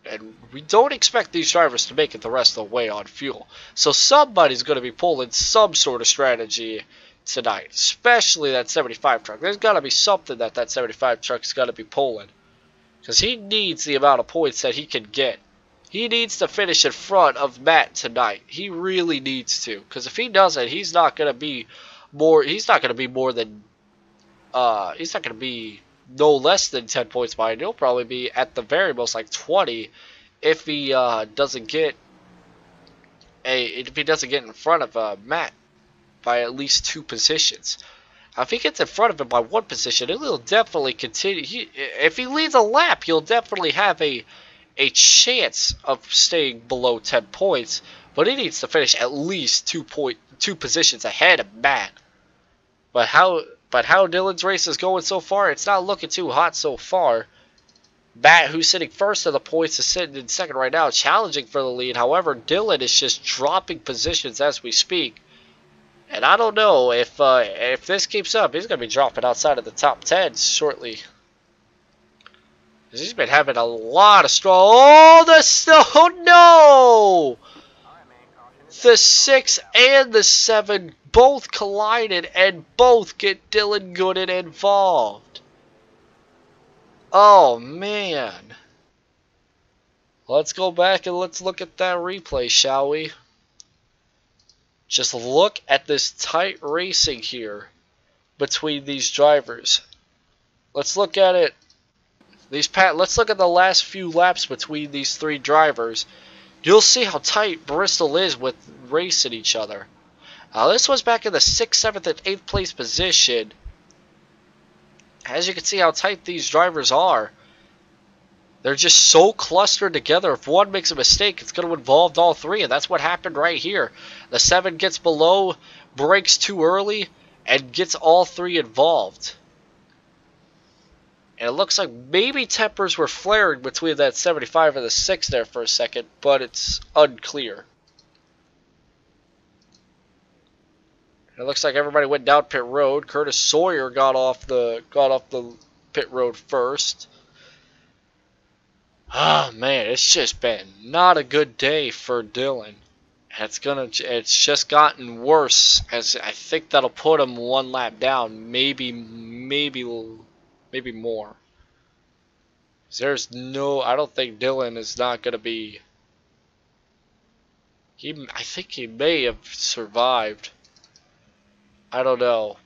And we don't expect these drivers to make it the rest of the way on fuel. So somebody's going to be pulling some sort of strategy tonight, especially that 75 truck. There's got to be something that 75 truck's got to be pulling, because he needs the amount of points that he can get. He needs to finish in front of Matt tonight. He really needs to, because if he doesn't, he's not going to be more. He's not going to be more than. He's not going to be no less than 10 points behind. He'll probably be at the very most like 20 if he doesn't get in front of Matt by at least 2 positions. Now, if he gets in front of him by 1 position, he'll definitely continue. If he leads a lap, he'll definitely have a chance of staying below 10 points. But he needs to finish at least 2 positions ahead of Matt. But how Dylan's race is going so far, it's not looking too hot so far. Matt, who's sitting first in the points, is sitting in second right now, challenging for the lead. However, Dylan is just dropping positions as we speak. And I don't know if this keeps up, he's going to be dropping outside of the top 10 shortly. He's been having a lot of strong. Oh no! The 6 and the 7 both collided and both get Dylan Gooden involved. Oh man. Let's go back and let's look at that replay, shall we? Just look at this tight racing here between these drivers. Let's look at it. Let's look at the last few laps between these 3 drivers. You'll see how tight Bristol is with racing each other. This was back in the 6th, 7th, and 8th place position. As you can see how tight these drivers are. They're just so clustered together. If one makes a mistake, it's going to involve all 3, and that's what happened right here. The 7 gets below, brakes too early, and gets all 3 involved. And it looks like maybe tempers were flaring between that 75 and the 6 there for a second, but it's unclear. It looks like everybody went down pit road. Curtis Sawyer got off the pit road first. Oh man, it's just been not a good day for Dylan. It's just gotten worse, as I think that'll put him 1 lap down, maybe more. I don't think Dylan is not going to be. I think he may have survived. I don't know.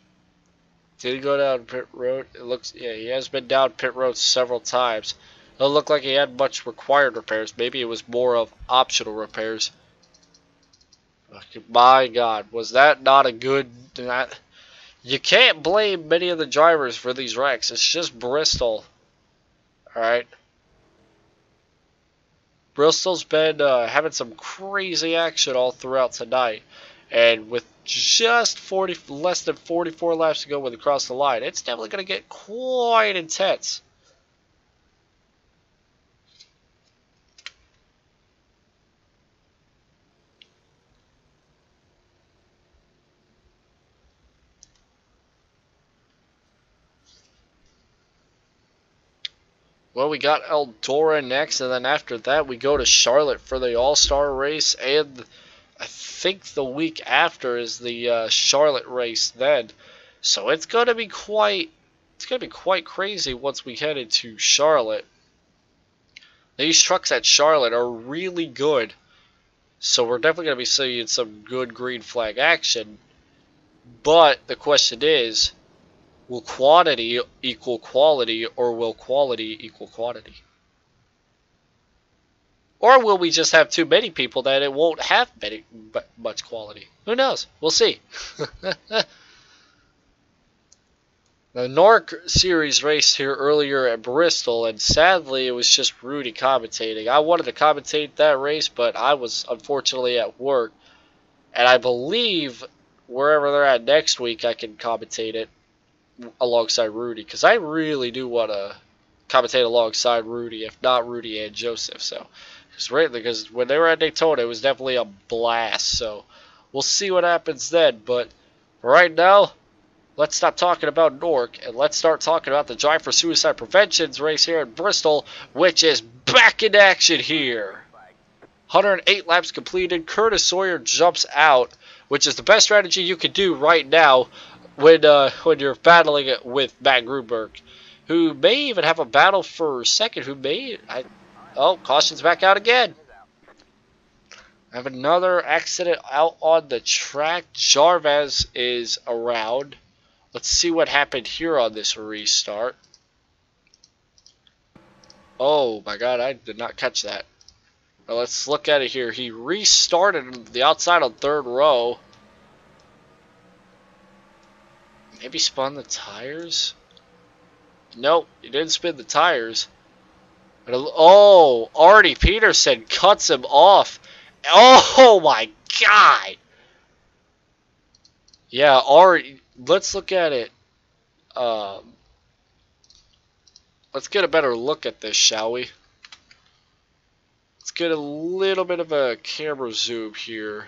Did he go down pit road? Yeah, he has been down pit road several times. It doesn't look like he had much required repairs. Maybe it was more of optional repairs. My God, was that not a good? You can't blame many of the drivers for these wrecks. It's just Bristol. Alright. Bristol's been having some crazy action all throughout tonight. And with just less than 44 laps to go when they cross the line, it's definitely going to get quite intense. Well, we got Eldora next, and then after that we go to Charlotte for the All-Star race, and I think the week after is the Charlotte race then. So it's going to be quite it's going to be quite crazy once we head into Charlotte. These trucks at Charlotte are really good. So we're definitely going to be seeing some good green flag action. But the question is, will quantity equal quality, or will quality equal quantity? Or will we just have too many people that it won't have much quality? Who knows? We'll see. The NORC series raced here earlier at Bristol, and sadly it was just Rudy commentating. I wanted to commentate that race, but I was unfortunately at work. And I believe wherever they're at next week, I can commentate it alongside Rudy, because I really do want to commentate alongside Rudy, if not Rudy and Joseph. So, because when they were at Daytona, it was definitely a blast. So, we'll see what happens then. But right now, let's stop talking about Newark and let's start talking about the Drive for Suicide Prevention's race here in Bristol, which is back in action here. 108 laps completed. Curtis Sawyer jumps out, which is the best strategy you can do right now when you're battling it with Matt Grunberg, who may even have a battle for second. Oh, caution's back out again. I have another accident out on the track. Jarvis is around. Let's see what happened here on this restart. Oh my god, I did not catch that. Now let's look at it here. He restarted the outside on third row. Maybe spun the tires? Nope, he didn't spin the tires. Oh, Artie Peterson cuts him off. Oh my god! Yeah, Artie, let's look at it. Let's get a better look at this, shall we? Let's get a little bit of a camera zoom here.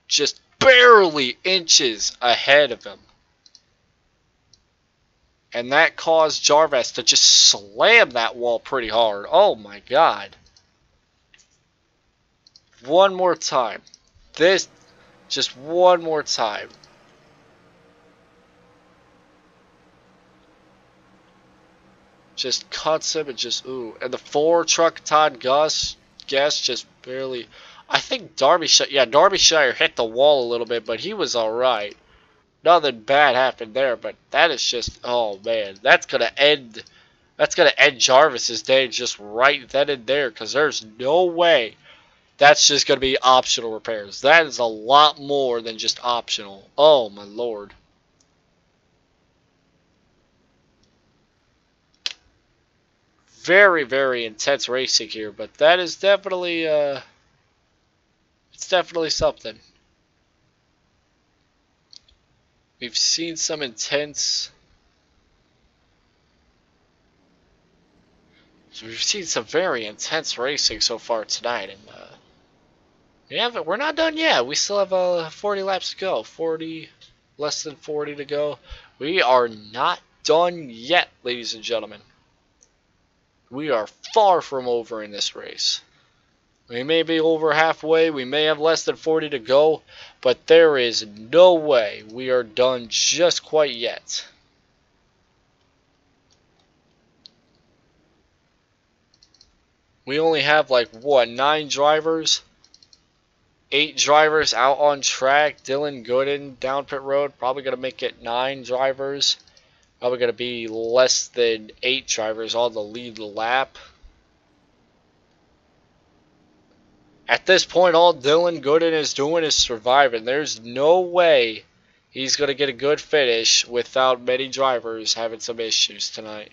Just barely inches ahead of him. And that caused Jarvis to just slam that wall pretty hard. Oh my god. One more time. Just one more time. Just cuts him and just, ooh. And the 4 truck Todd Guest just barely. I think Derbyshire hit the wall a little bit, but he was alright. Nothing bad happened there, but that is just, oh man, that's gonna end Jarvis's day just right then and there, because there's no way that's just gonna be optional repairs. That is a lot more than just optional. Oh my lord. Very, very intense racing here, but that is definitely it's definitely something. We've seen some intense. We've seen some very intense racing so far tonight, and we're not done yet. We still have 40 laps to go. Less than 40 to go. We are not done yet, ladies and gentlemen. We are far from over in this race. We may be over halfway, we may have less than 40 to go, but there is no way we are done just quite yet. We only have like, what, 9 drivers? 8 drivers out on track. Dylan Gooden down pit road, probably going to make it 9 drivers. Probably going to be less than 8 drivers on the lead lap. At this point, all Dylan Gooden is doing is surviving. There's no way he's going to get a good finish without many drivers having some issues tonight.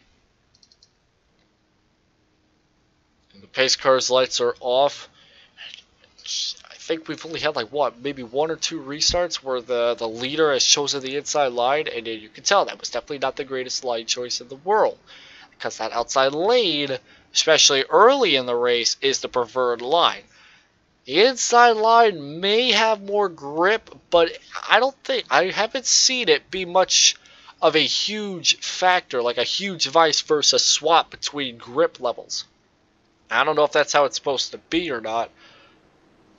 And the pace car's lights are off. I think we've only had like, what, maybe 1 or 2 restarts where the leader has chosen the inside line, and you can tell that was definitely not the greatest line choice in the world, because that outside lane, especially early in the race, is the preferred line. The inside line may have more grip, but I haven't seen it be much of a huge factor, like a huge vice versa swap between grip levels. I don't know if that's how it's supposed to be or not,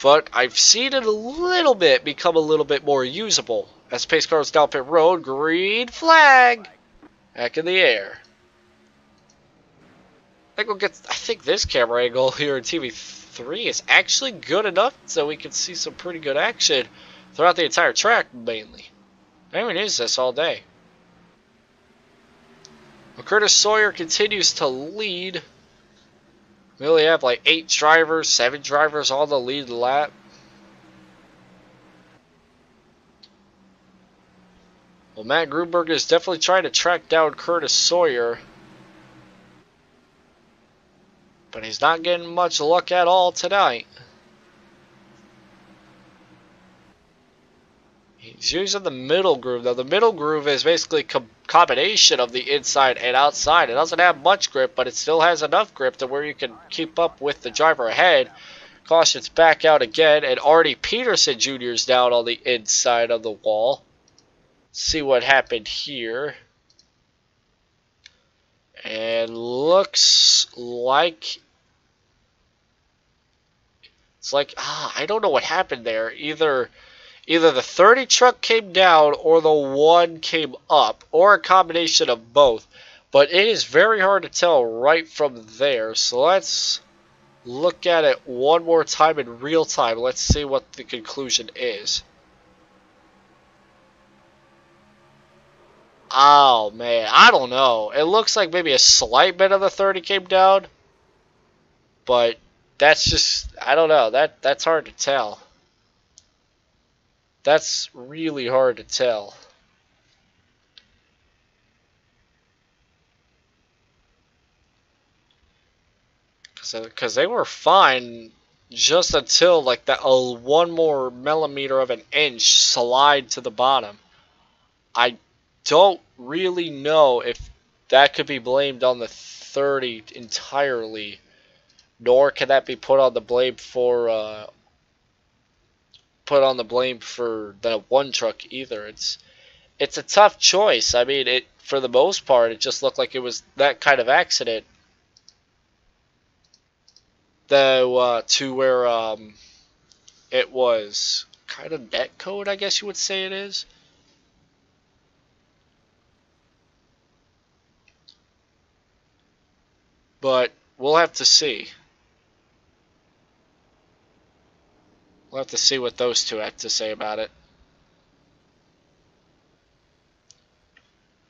but I've seen it a little bit become a little bit more usable. As the pace car is down pit road, green flag. Back in the air. I think this camera angle here in TV3 is actually good enough so we can see some pretty good action throughout the entire track, mainly. I mean, it is this all day. Well, Curtis Sawyer continues to lead. We only have like 8 drivers, 7 drivers on the lead lap. Well, Matt Grunberg is definitely trying to track down Curtis Sawyer. But he's not getting much luck at all tonight. He's using the middle groove. Now, the middle groove is basically a combination of the inside and outside. It doesn't have much grip, but it still has enough grip to where you can keep up with the driver ahead. Caution's back out again, and Artie Peterson Jr. is down on the inside of the wall. See what happened here. And looks like... It's like, I don't know what happened there. Either the 30 truck came down or the 1 came up, or a combination of both. But it is very hard to tell right from there. So let's look at it one more time in real time. Let's see what the conclusion is. Oh man, I don't know. It looks like maybe a slight bit of the 30 came down, but that's just, I don't know. That's hard to tell. That's really hard to tell. Because they were fine just until like that 1 more millimeter of an inch slide to the bottom. I don't really know if that could be blamed on the 30 entirely, nor can that be put on the blame for the 1 truck either. It's a tough choice. I mean, for the most part, it just looked like it was that kind of accident. Though, to where it was kind of net code, I guess you would say it is. But we'll have to see. We'll have to see what those two have to say about it.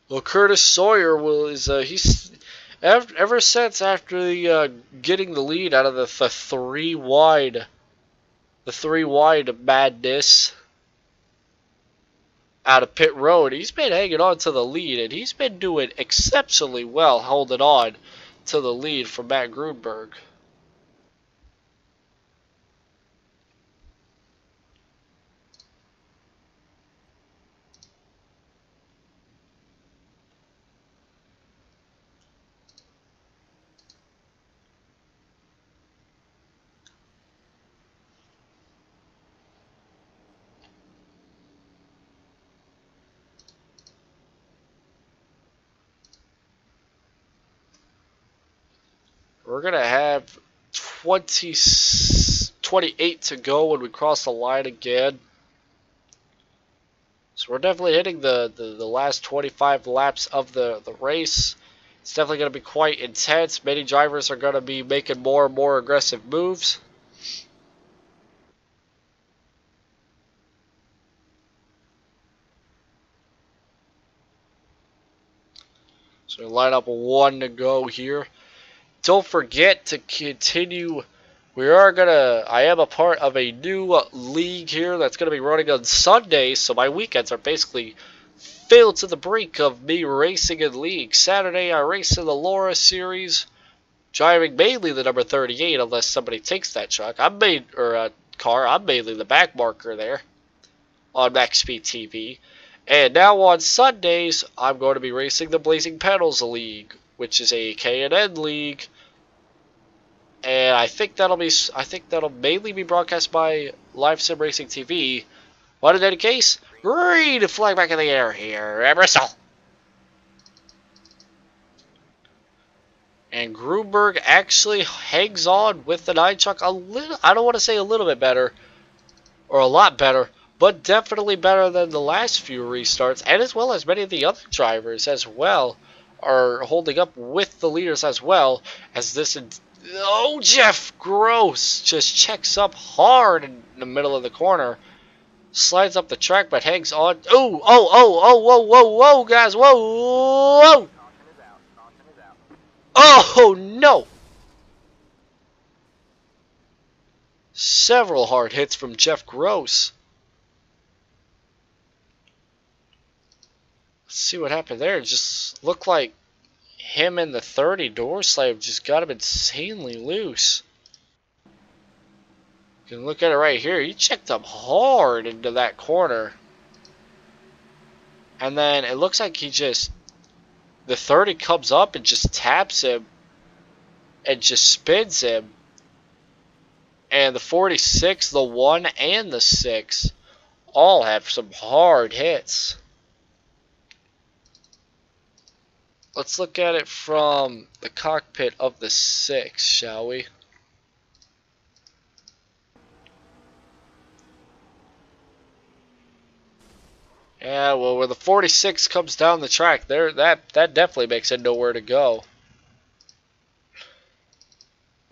Well, Curtis Sawyer he's ever since after the getting the lead out of the 3 wide madness out of pit road, he's been hanging on to the lead, and he's been doing exceptionally well holding on to the lead from Matt Grunberg. We're going to have 28 to go when we cross the line again. So we're definitely hitting the last 25 laps of the race. It's definitely going to be quite intense. Many drivers are going to be making more and more aggressive moves. So we line up 1 to go here. Don't forget to continue. I am a part of a new league here that's going to be running on Sundays, so my weekends are basically filled to the brink of me racing in league. Saturday, I race in the Laura Series, driving mainly the number 38, unless somebody takes that truck. I'm mainly the back marker there on Max Speed TV. And now on Sundays, I'm going to be racing the Blazing Panels League, which is a K&N league. And I think that'll mainly be broadcast by Live Sim Racing TV. But in any case, green flag back in the air here at Bristol. And Grunberg actually hangs on with the 9 truck a little. I don't want to say a little bit better or a lot better, but definitely better than the last few restarts, and as well as many of the other drivers as well are holding up with the leaders as well as this. Oh, Jeff Gross just checks up hard in the middle of the corner, slides up the track, but hangs on. Whoa, guys, whoa. Oh, no. Several hard hits from Jeff Gross. Let's see what happened there. It just looked like him and the 30 door slave just got him insanely loose. You can look at it right here. He checked up hard into that corner. And then it looks like the 30 comes up and just taps him and just spins him. And the 46, the 1, and the 6 all have some hard hits. Let's look at it from the cockpit of the 6, shall we? Yeah, well, where the 46 comes down the track, that definitely makes it nowhere to go.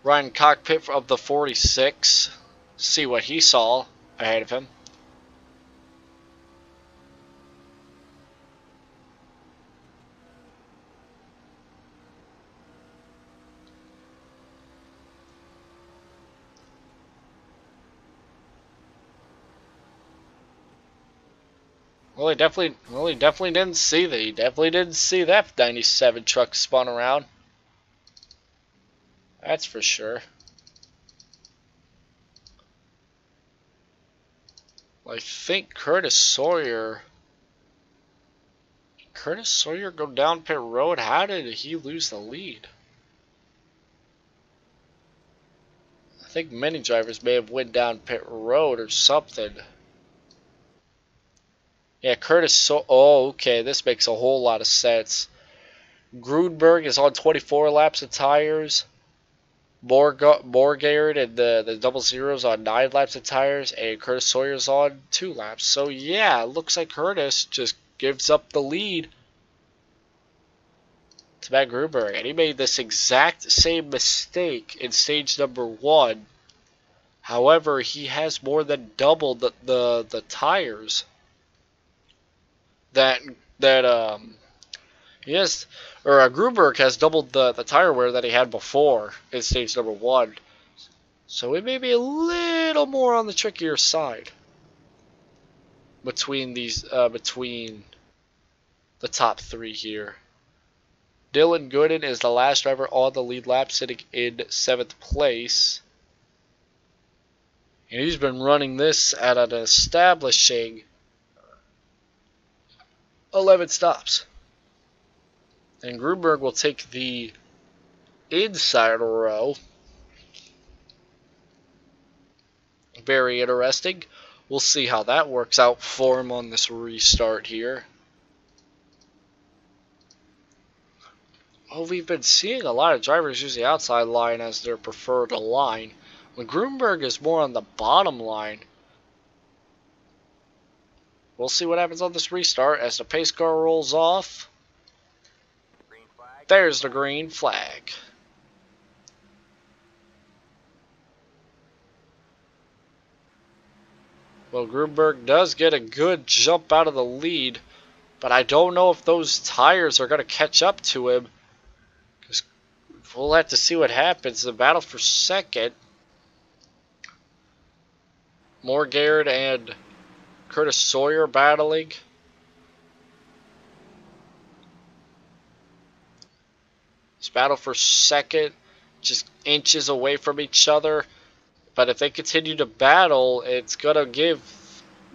Ryan cockpit of the 46, see what he saw ahead of him. Well, he definitely didn't see that. He definitely didn't see that 97 truck spun around. That's for sure. I think Curtis Sawyer go down pit road. How did he lose the lead? I think many drivers may have went down pit road or something. Yeah, oh, okay, this makes a whole lot of sense. Grunberg is on 24 laps of tires. Morgard and the double zeros on 9 laps of tires, and Curtis Sawyer's on 2 laps. So yeah, it looks like Curtis just gives up the lead to Matt Grunberg, and he made this exact same mistake in stage number 1. However, he has more than doubled the tires that Grunberg has doubled the tire wear that he had before in stage number 1. So it may be a little more on the trickier side between between the top 3 here. Dylan Gooden is the last driver on the lead lap, sitting in 7th place. And he's been running this at an establishing 11 stops. And Grunberg will take the inside row. Very interesting. We'll see how that works out for him on this restart here. Well, we've been seeing a lot of drivers use the outside line as their preferred line, when Grunberg is more on the bottom line. We'll see what happens on this restart as the pace car rolls off. There's the green flag. Well, Grunberg does get a good jump out of the lead, but I don't know if those tires are going to catch up to him. We'll have to see what happens. The battle for second. Morgard and Curtis Sawyer battling. This battle for second, just inches away from each other. But if they continue to battle, it's going to give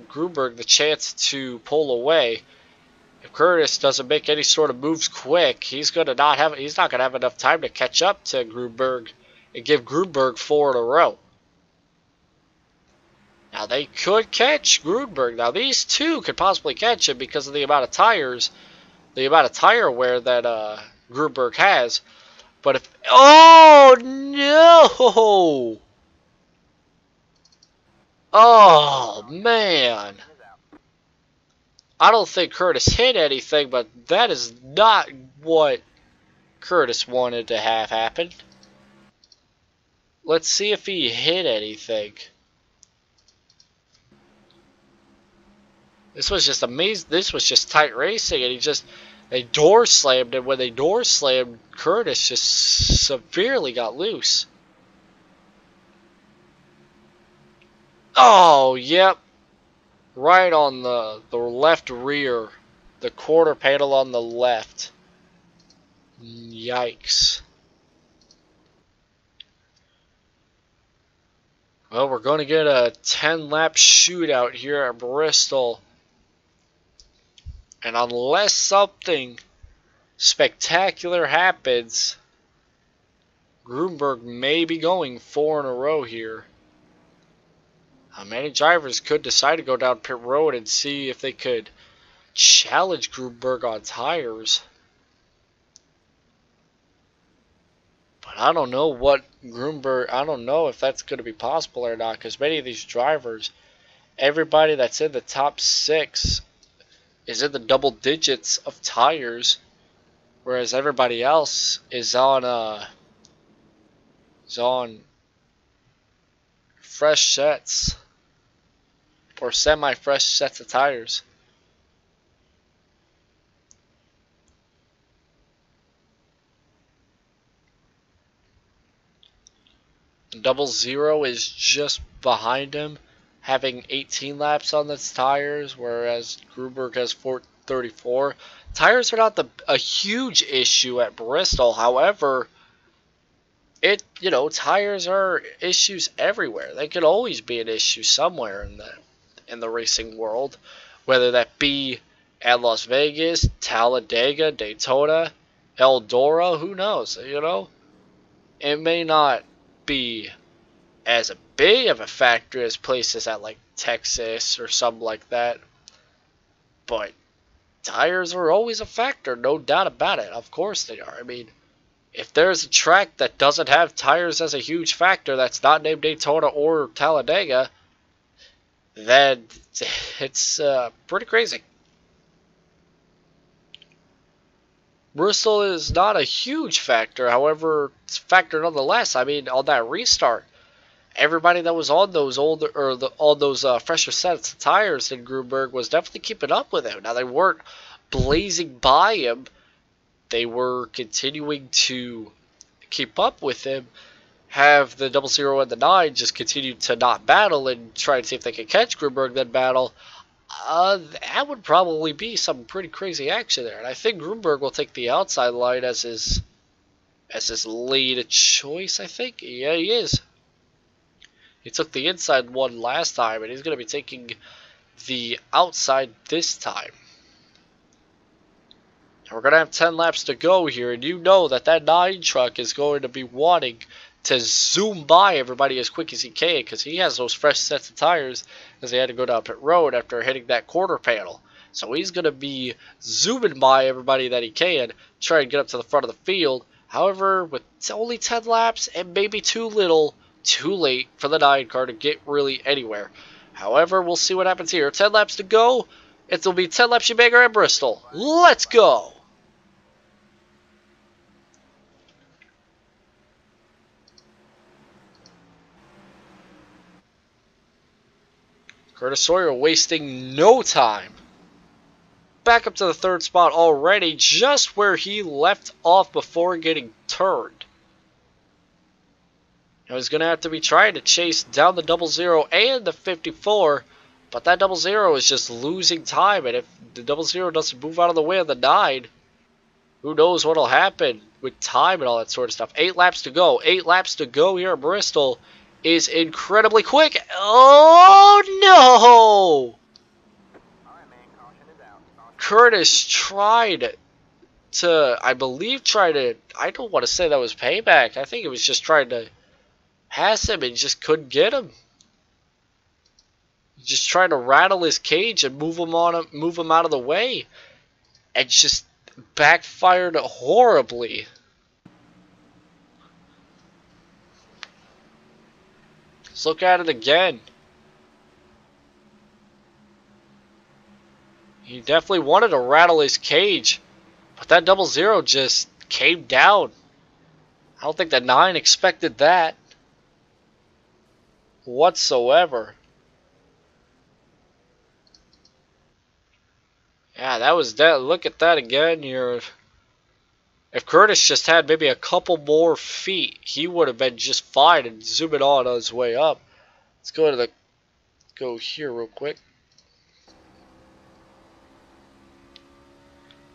Grunberg the chance to pull away. If Curtis doesn't make any sort of moves quick, he's not going to have enough time to catch up to Grunberg and give Grunberg 4 in a row. Now they could catch Grunberg. Now these two could possibly catch him because of the amount of tires, the amount of tire wear that Grunberg has. But if oh no! Oh man! I don't think Curtis hit anything, but that is not what Curtis wanted to have happen. Let's see if he hit anything. This was just amazing. This was just tight racing, and they door slammed, and when they door slammed, Curtis just severely got loose. Oh, yep. Right on the left rear. The quarter panel on the left. Yikes. Well, we're going to get a 10-lap shootout here at Bristol. And unless something spectacular happens, Grunberg may be going 4 in a row here. Many drivers could decide to go down pit road and see if they could challenge Grunberg on tires. But I don't know what Grunberg, I don't know if that's going to be possible or not, because many of these drivers, everybody that's in the top 6 is in the double digits of tires, whereas everybody else is on fresh sets or semi-fresh sets of tires. Double Zero is just behind him, having 18 laps on its tires, whereas Grunberg has 34. Tires are not a huge issue at Bristol. However, tires are issues everywhere. They could always be an issue somewhere in the racing world, whether that be at Las Vegas, Talladega, Daytona, Eldora, who knows, It may not be as big of a factor as places at like Texas or something like that, but tires are always a factor, no doubt about it. Of course they are. I mean, if there's a track that doesn't have tires as a huge factor that's not named Daytona or Talladega, then it's pretty crazy. Bristol is not a huge factor, however, it's a factor nonetheless. I mean, on that restart, everybody that was on those fresher sets of tires in Grunberg was definitely keeping up with him. Now, they weren't blazing by him. They were continuing to keep up with him, have the 00 and the 9 just continue to not battle and try to see if they could catch Grunberg, then battle. That would probably be some pretty crazy action there. And I think Grunberg will take the outside line as his lead choice, I think. Yeah, he is. He took the inside one last time, and he's going to be taking the outside this time. And we're going to have 10 laps to go here, and you know that 9 truck is going to be wanting to zoom by everybody as quick as he can, because he has those fresh sets of tires, because he had to go down pit road after hitting that quarter panel. So he's going to be zooming by everybody that he can, try and get up to the front of the field. However, with only 10 laps and maybe too late for the 9 car to get really anywhere. However, we'll see what happens here. 10 laps to go. It will be 10 laps Shoemaker at Bristol. Let's go! Curtis Sawyer wasting no time. Back up to the 3rd spot already, just where he left off before getting turned. Now he's going to have to be trying to chase down the 00 and the 54, but that 00 is just losing time, and if the 00 doesn't move out of the way of the 9, who knows what will happen with time and all that sort of stuff. 8 laps to go. 8 laps to go here at Bristol is incredibly quick. Oh, no! Curtis tried to, I don't want to say that was payback. I think it was just trying to pass him and just couldn't get him. Just trying to rattle his cage and move him out of the way. And just backfired horribly. Let's look at it again. He definitely wanted to rattle his cage, but that 00 just came down. I don't think the 9 expected that whatsoever. Yeah, that was that. Look at that again. If Curtis just had maybe a couple more feet, he would have been just fine and zooming on his way up. Let's go here real quick.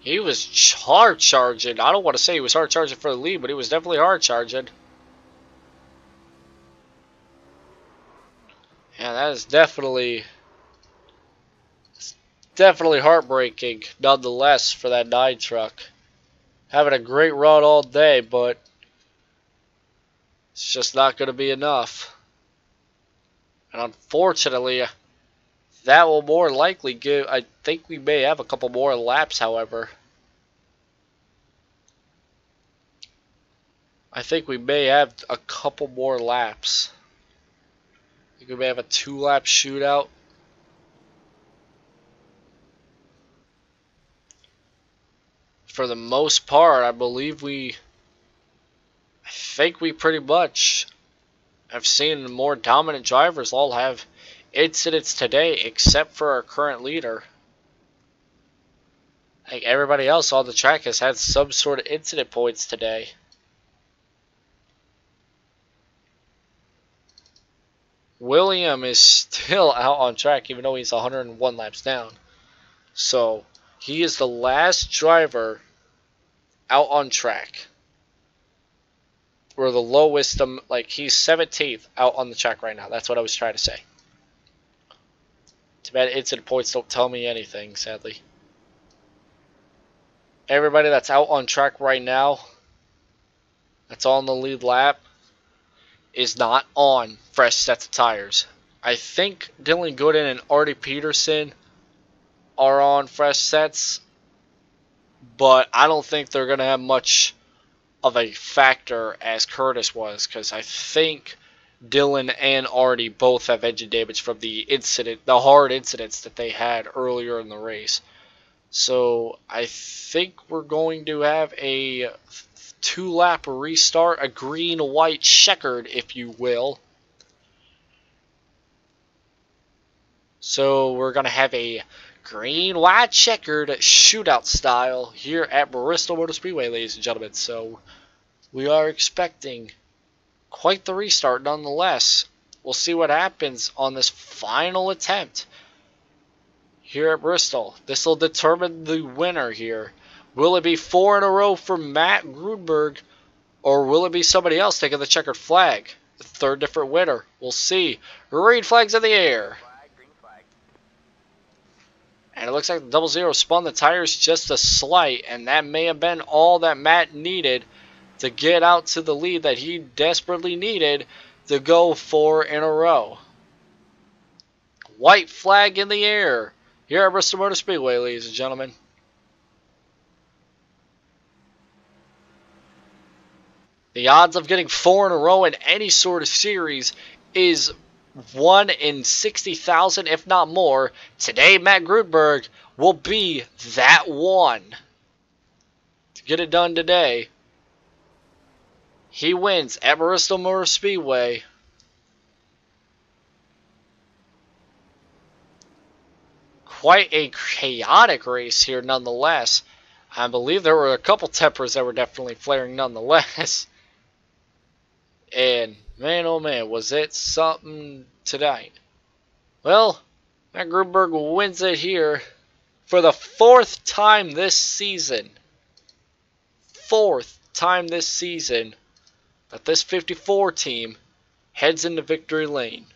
He was hard charging. I don't want to say he was hard charging for the lead, but he was definitely hard charging. Yeah, that is definitely heartbreaking, nonetheless, for that 9 truck. Having a great run all day, but it's just not going to be enough. And unfortunately, that will more likely give. I think we may have a couple more laps, however. I think we may have a couple more laps. I think we may have a 2-lap shootout. For the most part, I think we pretty much have seen the more dominant drivers all have incidents today, except for our current leader. Like everybody else on the track has had some sort of incident points today. William is still out on track, even though he's 101 laps down. So he is the last driver out on track. We're the lowest, like he's 17th out on the track right now. That's what I was trying to say. Too bad incident points don't tell me anything, sadly. Everybody that's out on track right now, that's on the lead lap, is not on fresh sets of tires. I think Dylan Gooden and Artie Peterson are on fresh sets, but I don't think they're going to have much of a factor as Curtis was, because I think Dylan and Artie both have engine damage from the hard incidents that they had earlier in the race. So I think we're going to have a 2-lap restart, a green-white checkered, if you will. So we're going to have a green-white checkered shootout style here at Bristol Motor Speedway, ladies and gentlemen. So we are expecting quite the restart nonetheless. We'll see what happens on this final attempt here at Bristol. This will determine the winner here. Will it be 4 in a row for Matt Grunberg, or will it be somebody else taking the checkered flag? The third different winner. We'll see. Green flags in the air. And it looks like the 00 spun the tires just a slight, and that may have been all that Matt needed to get out to the lead that he desperately needed to go 4 in a row. White flag in the air here at Bristol Motor Speedway, ladies and gentlemen. The odds of getting 4 in a row in any sort of series is 1 in 60,000, if not more. Today, Matt Grunberg will be that one to get it done today. He wins at Bristol Motor Speedway. Quite a chaotic race here nonetheless. I believe there were a couple tempers that were definitely flaring nonetheless. And man, oh man, was it something tonight. Well, Matt Grunberg wins it here for the 4th time this season. 4th time this season that this 54 team heads into victory lane.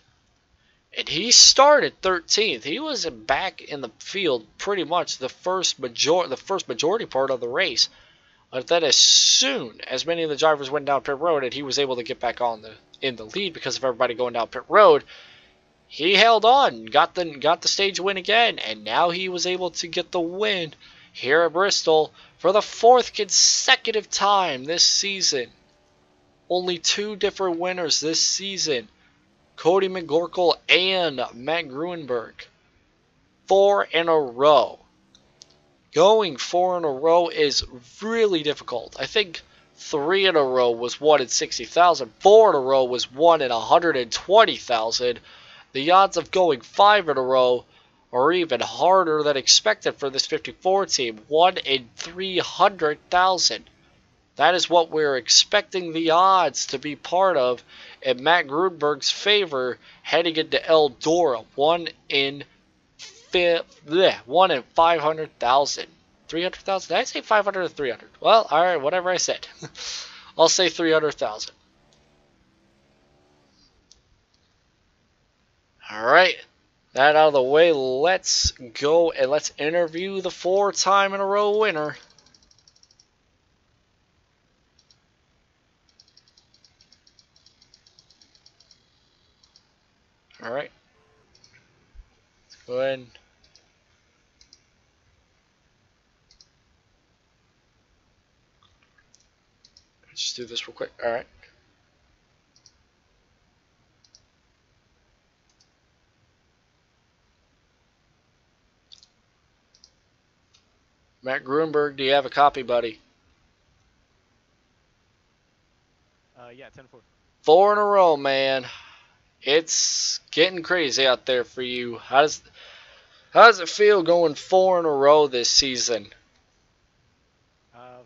And he started 13th. He was back in the field pretty much the first majority part of the race. But then as soon as many of the drivers went down pit road and he was able to get back in the lead because of everybody going down pit road, he held on, got the stage win again, and now he was able to get the win here at Bristol for the 4th consecutive time this season. Only 2 different winners this season. Cody McGorkle and Matt Grunberg. 4 in a row. going 4 in a row is really difficult. I think 3 in a row was 1 in 60,000. 4 in a row was 1 in 120,000. The odds of going 5 in a row are even harder than expected for this 54 team. 1 in 300,000. That is what we're expecting the odds to be part of in Matt Grunberg's favor heading into Eldora. 1 in 500,000. 300,000? Did I say 500 or 300? Well, alright, whatever I said. I'll say 300,000. Alright, that out of the way, let's go and let's interview the 4-time in a row winner. Alright. Let's go ahead and just do this real quick. Alright. Matt Grunberg, do you have a copy, buddy? Yeah, 10-4. 4 in a row, man. It's getting crazy out there for you. How does it feel going 4 in a row this season?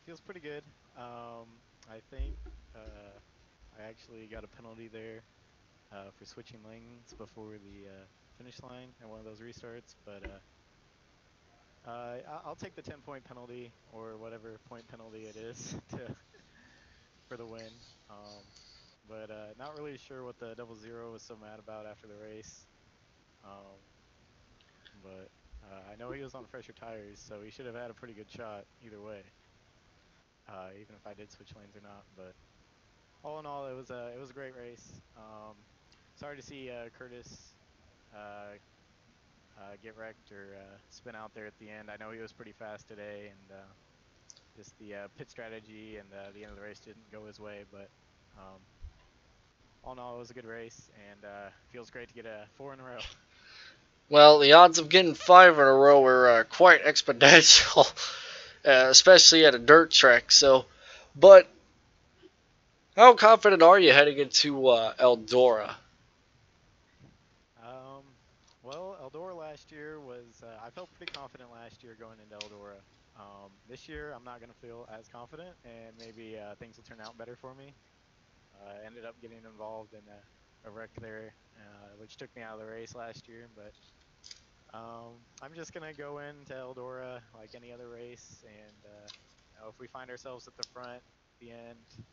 Feels pretty good. I think I actually got a penalty there for switching lanes before the finish line at one of those restarts, but I'll take the 10-point penalty or whatever point penalty it is for the win. But not really sure what the 00 was so mad about after the race. But I know he was on fresher tires, so he should have had a pretty good shot either way, even if I did switch lanes or not. But all in all, it was a great race. Sorry to see Curtis get wrecked or spin out there at the end. I know he was pretty fast today, and just the pit strategy and the end of the race didn't go his way. But all in all, it was a good race, and feels great to get a 4 in a row. Well, the odds of getting 5 in a row are quite exponential, especially at a dirt track. So, but how confident are you heading into Eldora? Well, Eldora last year was, I felt pretty confident last year going into Eldora. This year, I'm not going to feel as confident, and maybe things will turn out better for me. I ended up getting involved in a wreck there, which took me out of the race last year, but I'm just going to go into Eldora like any other race, and if we find ourselves at the front at the end,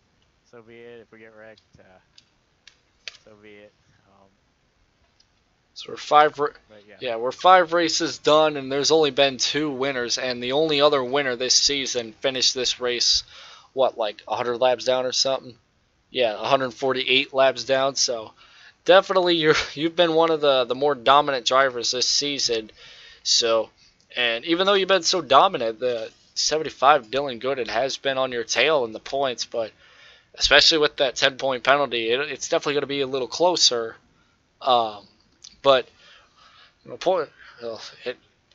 so be it. If we get wrecked, so be it. So we're 5 races done, and there's only been 2 winners, and the only other winner this season finished this race, what, like 100 laps down or something? Yeah, 148 laps down. So definitely you've been one of the more dominant drivers this season. So, and even though you've been so dominant, the 75 Dylan Gooden has been on your tail in the points, but especially with that 10-point penalty, it's definitely going to be a little closer. But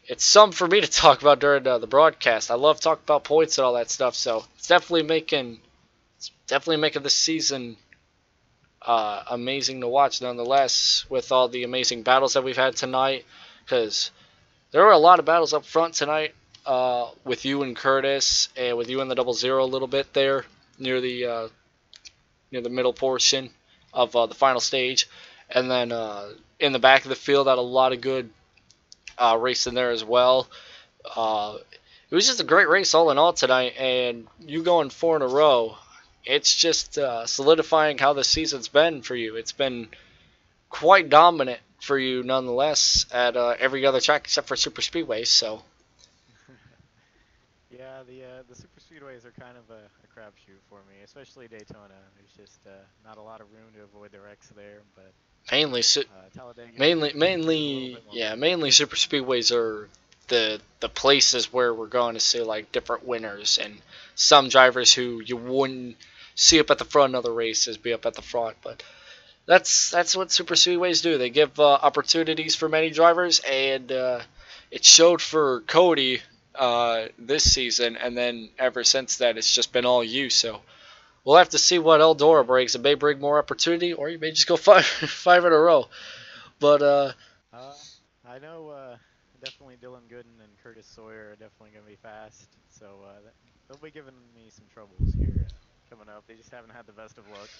it's some for me to talk about during the broadcast. I love talking about points and all that stuff. So it's definitely making this season amazing to watch, nonetheless, with all the amazing battles that we've had tonight. Because there were a lot of battles up front tonight with you and Curtis, and with you and the 00 a little bit there near the middle portion of the final stage. And then in the back of the field, had a lot of good racing there as well. It was just a great race all in all tonight, and you going 4 in a row, it's just solidifying how the season's been for you. It's been quite dominant for you nonetheless at every other track except for super speedways. So yeah, the super speedways are kind of a crapshoot for me, especially Daytona. There's just not a lot of room to avoid the wrecks there, but mainly super speedways are the places where we're going to see like different winners and some drivers who you wouldn't see up at the front in other races be up at the front. But that's what super speedways do. They give opportunities for many drivers, and it showed for Cody this season, and then ever since that, it's just been all you. So we'll have to see what Eldora brings. It may bring more opportunity, or you may just go five five in a row. But Uh, I know definitely Dylan Gooden and Curtis Sawyer are definitely going to be fast, so they'll be giving me some troubles here coming up. They just haven't had the best of luck.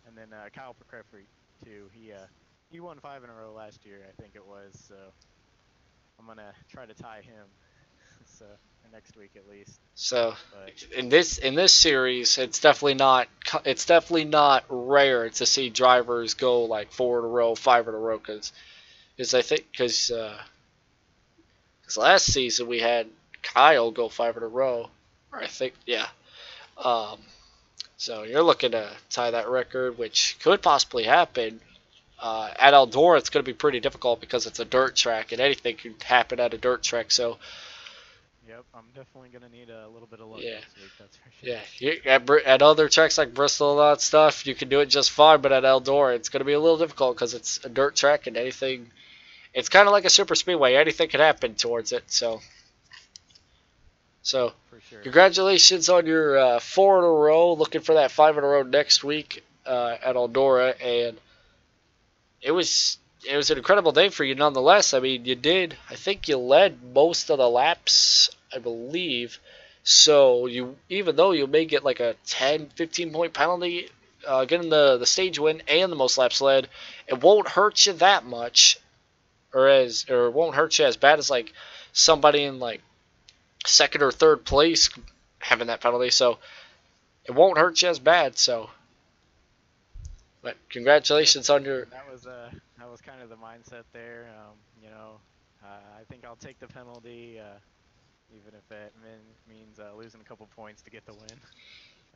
And then Kyle McCaffrey too. He won 5 in a row last year, I think it was. So I'm gonna try to tie him. So or next week at least. so But in this series, it's definitely not rare to see drivers go like 4 in a row, 5 in a row, because I think because last season we had Kyle go 5 in a row, or I think yeah. Um, so you're looking to tie that record, which could possibly happen. At Eldora, it's going to be pretty difficult because it's a dirt track, and anything can happen at a dirt track. So yep, I'm definitely gonna need a little bit of luck yeah, next week. That's for sure. yeah. At other tracks like Bristol and all that stuff, you can do it just fine. But at Eldora, it's going to be a little difficult because it's a dirt track, and anything. It's kind of like a super speedway. Anything can happen towards it. So For sure. congratulations on your 4 in a row. Looking for that 5 in a row next week at Eldora, and it was an incredible day for you nonetheless. I mean, I think you led most of the laps, I believe. So you, even though you may get like a 10, 15 point penalty, getting the stage win and the most laps led, it won't hurt you that much, or it won't hurt you as bad as like somebody in like second or third place having that penalty. So it won't hurt you as bad. So, but Yep, congratulations on your. and that was kind of the mindset there. I think I'll take the penalty, even if it means losing a couple points to get the win.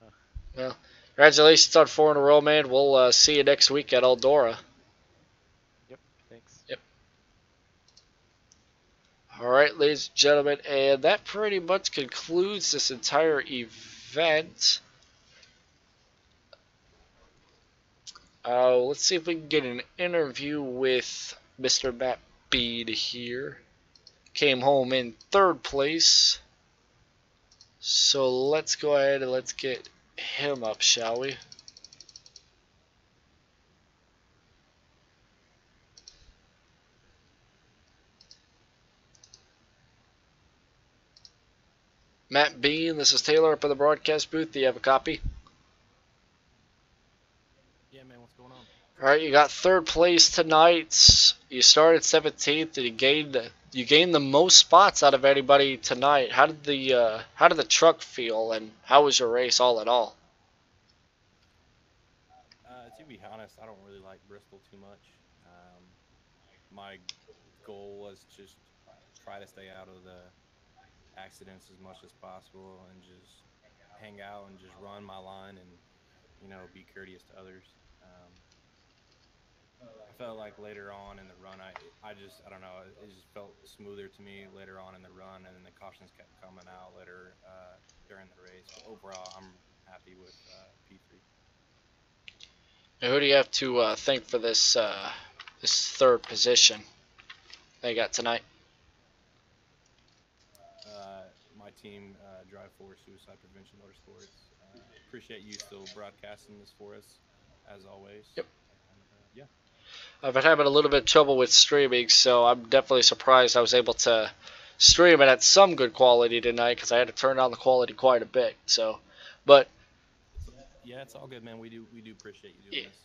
Uh, Well, congratulations on 4 in a row, man. We'll see you next week at Eldora. yep, thanks. Yep. All right, ladies and gentlemen, and that pretty much concludes this entire event. Let's see if we can get an interview with Mr. Matt Bede here. Came home in third place. So let's go ahead and let's get him up, shall we? Matt Bean, this is Taylor up in the broadcast booth. Do you have a copy? Yeah, man, what's going on? All right, you got third place tonight. You started 17th, and you gained the most spots out of anybody tonight. How did the truck feel, and how was your race all in all? To be honest, I don't really like Bristol too much. My goal was just try to stay out of the accidents as much as possible and just hang out and just run my line and be courteous to others. Um, I felt like later on in the run, I don't know, it just felt smoother to me later on in the run, and then the cautions kept coming out later during the race. But overall, I'm happy with P3. Now, who do you have to thank for this third position they got tonight? My team, Drive for Suicide Prevention Motorsports. Appreciate you still broadcasting this for us, as always. Yep. And, yeah. I've been having a little bit of trouble with streaming, so I'm definitely surprised I was able to stream it at some good quality tonight because I had to turn down the quality quite a bit. So, but Yeah, it's all good, man. We do appreciate you doing this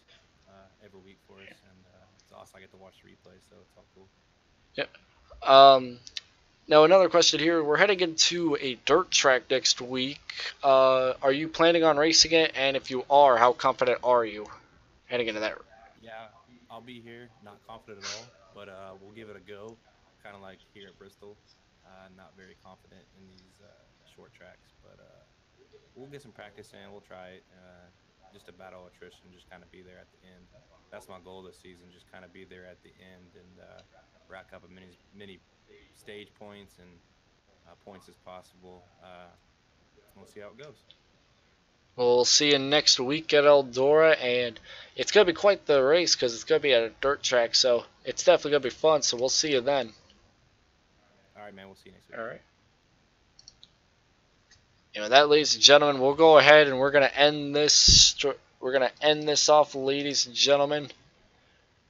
every week for us, and it's awesome. I get to watch the replay, so it's all cool. yeah. Now another question here. We're heading into a dirt track next week. Are you planning on racing it? And if you are, how confident are you heading into that? Yeah, I'll be here. Not confident at all, but we'll give it a go. Kind of like here at Bristol. Not very confident in these short tracks, but we'll get some practice in. We'll try it. Just to battle attrition, just kind of be there at the end. That's my goal this season. Just kind of be there at the end and rack up as many stage points and points as possible. We'll see how it goes. We'll see you next week at Eldora, and it's going to be quite the race because it's going to be at a dirt track, so it's definitely going to be fun, so we'll see you then. All right, man. We'll see you next week. All right. And with that, ladies and gentlemen, we'll go ahead and we're gonna end this. We're gonna end this off, ladies and gentlemen. It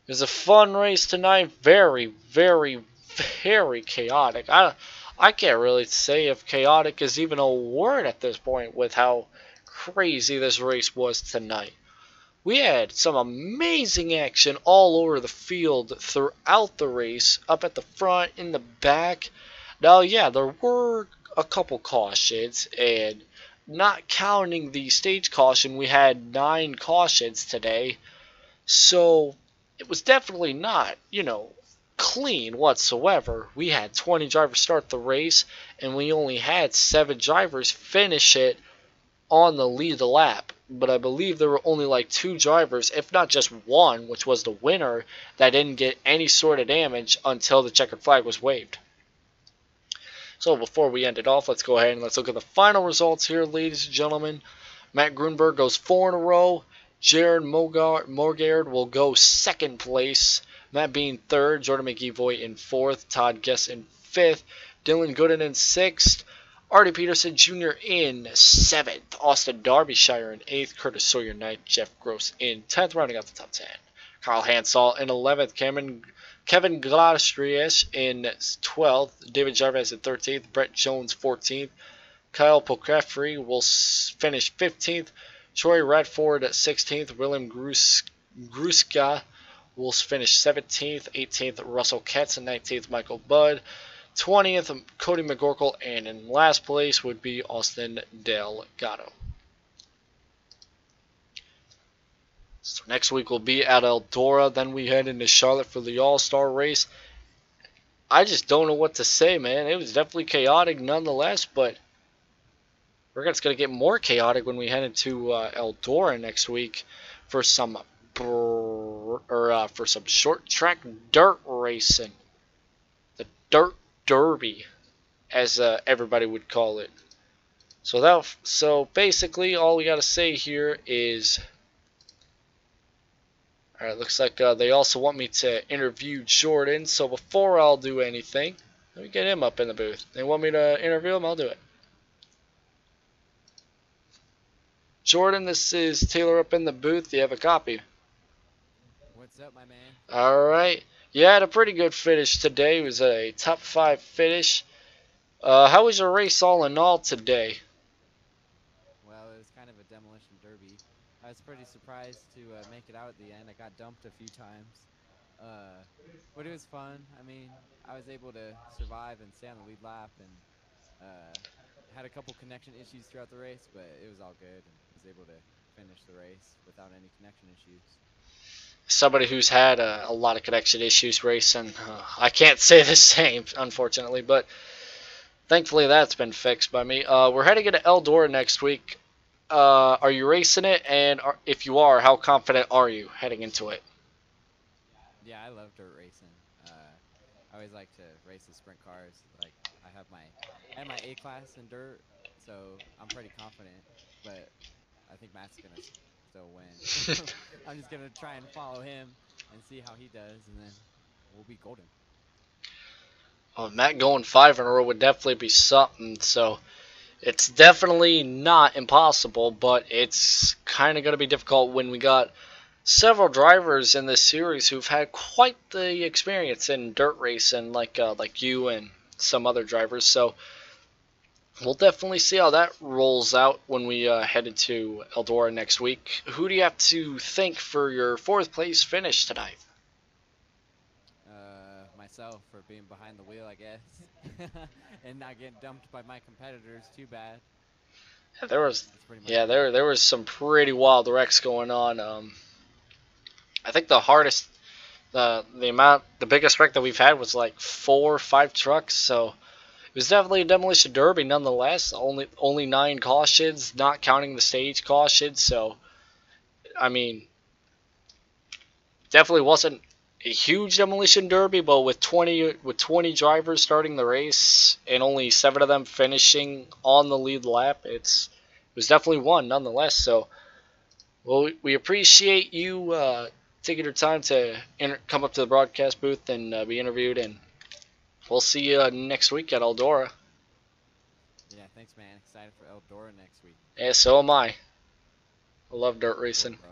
was a fun race tonight. Very, very, very chaotic. I can't really say if chaotic is even a word at this point with how crazy this race was tonight. We had some amazing action all over the field throughout the race, up at the front, in the back. Now, yeah, there were a couple cautions, and not counting the stage caution, we had 9 cautions today. So, it was definitely not, clean whatsoever. We had 20 drivers start the race, and we only had 7 drivers finish it on the lead lap. But I believe there were only like 2 drivers, if not just one, which was the winner, that didn't get any sort of damage until the checkered flag was waved. So before we end it off, let's go ahead and let's look at the final results here, ladies and gentlemen. Matt Grunberg goes 4 in a row. Jared Morgard will go 2nd place. Matt Bean 3rd. Jordan McEvoy in 4th. Todd Guess in 5th. Dylan Gooden in 6th. Artie Peterson Jr. in 7th. Austin Derbyshire in 8th. Curtis Sawyer 9th. Jeff Gross in 10th. Rounding out the top 10. Kyle Hansall in 11th. Kevin Glastrius in 12th. David Jarvis in 13th. Brett Jones 14th. Kyle Pokrafri will finish 15th. Troy Radford at 16th. William Gruska will finish 17th. 18th. Russell Katz and 19th. Michael Budd. 20th, Cody McGorkle, and in last place would be Austin Delgado. So next week we'll be at Eldora, then we head into Charlotte for the All-Star race. I just don't know what to say, man. It was definitely chaotic nonetheless, but it's going to get more chaotic when we head into Eldora next week for some short track dirt racing. The Dirt Derby, as everybody would call it. So basically, all we got to say here is, all right. Looks like they also want me to interview Jordan. So before I'll do anything, let me get him up in the booth. They want me to interview him. I'll do it. Jordan, this is Taylor up in the booth. Do you have a copy? What's up, my man? All right. You had a pretty good finish today. It was a top 5 finish. How was your race all in all today? Well, it was kind of a demolition derby. I was pretty surprised to make it out at the end. I got dumped a few times. But it was fun. I mean, I was able to survive and stay on the lead lap, and had a couple connection issues throughout the race, but it was all good, and was able to finish the race without any connection issues. Somebody who's had a lot of connection issues racing, I can't say the same, unfortunately, but thankfully that's been fixed by me. We're heading into Eldora next week. Are you racing it? And if you are, how confident are you heading into it? Yeah, I love dirt racing. I always like to race the sprint cars. Like, I have my A class in dirt, so I'm pretty confident. But I think Matt's gonna still win. I'm just gonna try and follow him and see how he does, and then we'll be golden. Well, Matt going 5 in a row would definitely be something. So it's definitely not impossible, but it's kind of going to be difficult when we got several drivers in this series who've had quite the experience in dirt racing, like you and some other drivers. So we'll definitely see how that rolls out when we head into Eldora next week. Who do you have to thank for your 4th place finish tonight? Myself, for being behind the wheel, I guess, and not getting dumped by my competitors too bad. There was some pretty wild wrecks going on. I think the hardest, the biggest wreck that we've had was like 4 or 5 trucks. So it was definitely a demolition derby nonetheless. Only 9 cautions, not counting the stage caution. So I mean, definitely wasn't a huge demolition derby, but with 20 drivers starting the race and only 7 of them finishing on the lead lap, it was definitely one nonetheless. So, well, we appreciate you taking your time to come up to the broadcast booth and be interviewed, and we'll see you next week at Eldora. Yeah, Thanks, man. Excited for Eldora next week. Yeah, so am I. I love dirt Cool, racing. bro.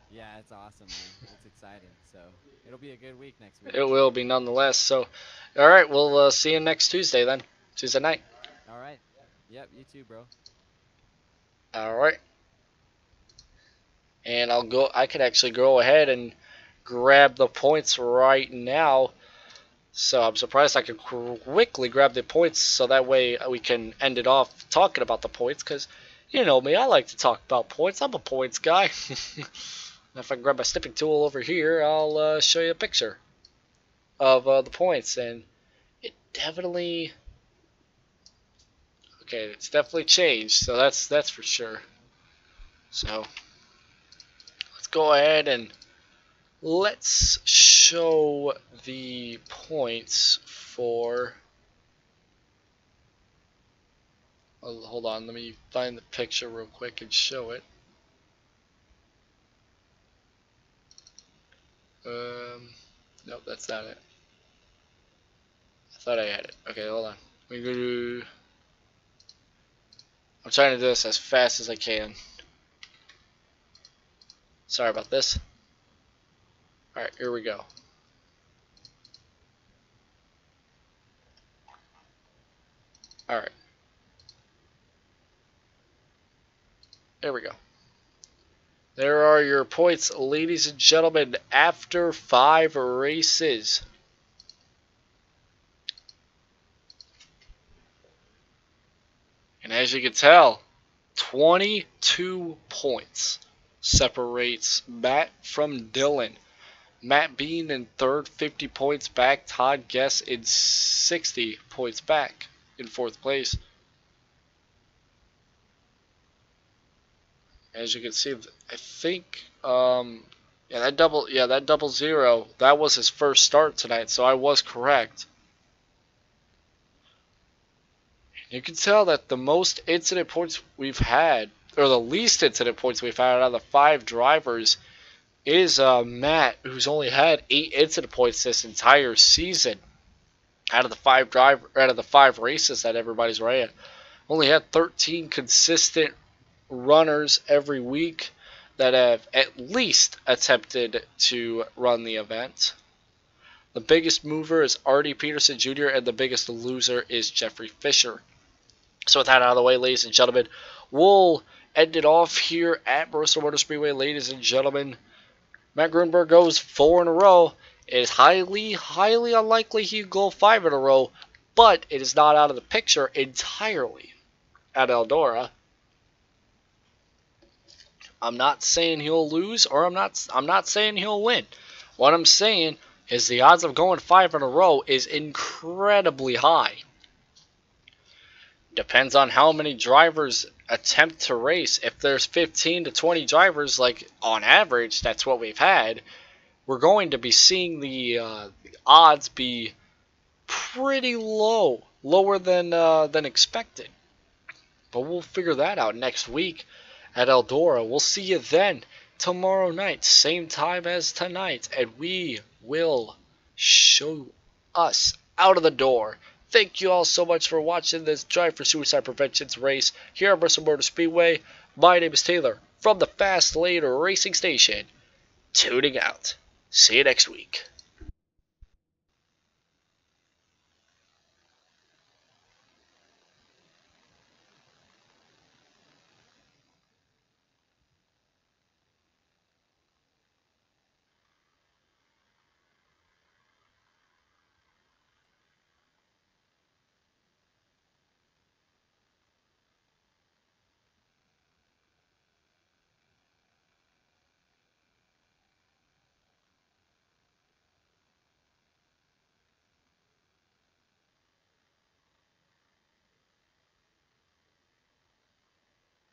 Yeah, it's awesome, man. It's exciting. So it'll be a good week next week. It will be nonetheless. So, all right, we'll see you next Tuesday then. Tuesday night. All right. Yep, you too, bro. All right. And I could actually go ahead and grab the points right now. So I'm surprised I could quickly grab the points so that way we can end it off talking about the points, because you know me, I like to talk about points. I'm a points guy. If I grab my snipping tool over here, I'll show you a picture of the points, and it definitely, okay, it's definitely changed, so that's for sure. So let's go ahead and let's show the points for. Oh, hold on, let me find the picture real quick and show it. Nope, that's not it. I thought I had it. Okay, hold on. We go to. I'm trying to do this as fast as I can. Sorry about this. Alright, here we go. Alright. There we go. There are your points, ladies and gentlemen, after 5 races. And as you can tell, 22 points separates Matt from Dylan. Matt Bean in third, 50 points back. Todd Guess in 60 points back in fourth place. As you can see, I think, that double zero, that was his first start tonight, so I was correct. You can tell that the most incident points we've had, or the least incident points we've had out of the 5 drivers, is Matt, who's only had 8 incident points this entire season. Out of the 5 races that everybody's ran, only had 13 consistent runners every week that have at least attempted to run the event. The biggest mover is Artie Peterson Jr. and the biggest loser is Jeffrey Fisher. So with that out of the way, ladies and gentlemen, we'll end it off here at Bristol Motor Speedway. Ladies and gentlemen, Matt Grunberg goes 4 in a row. It is highly unlikely he'll go 5 in a row, but it is not out of the picture entirely at Eldora. I'm not saying he'll lose, or I'm not saying he'll win. What I'm saying is the odds of going 5 in a row is incredibly high. Depends on how many drivers attempt to race. If there's 15 to 20 drivers, like on average, that's what we've had, we're going to be seeing the odds be pretty low, lower than expected. But we'll figure that out next week at Eldora. We'll see you then tomorrow night, same time as tonight, and we will show us out of the door. Thank you all so much for watching this Drive for Suicide Prevention's race here at Bristol Motor Speedway. My name is Taylor from the Fast Lane Racing Station. Tuning out. See you next week.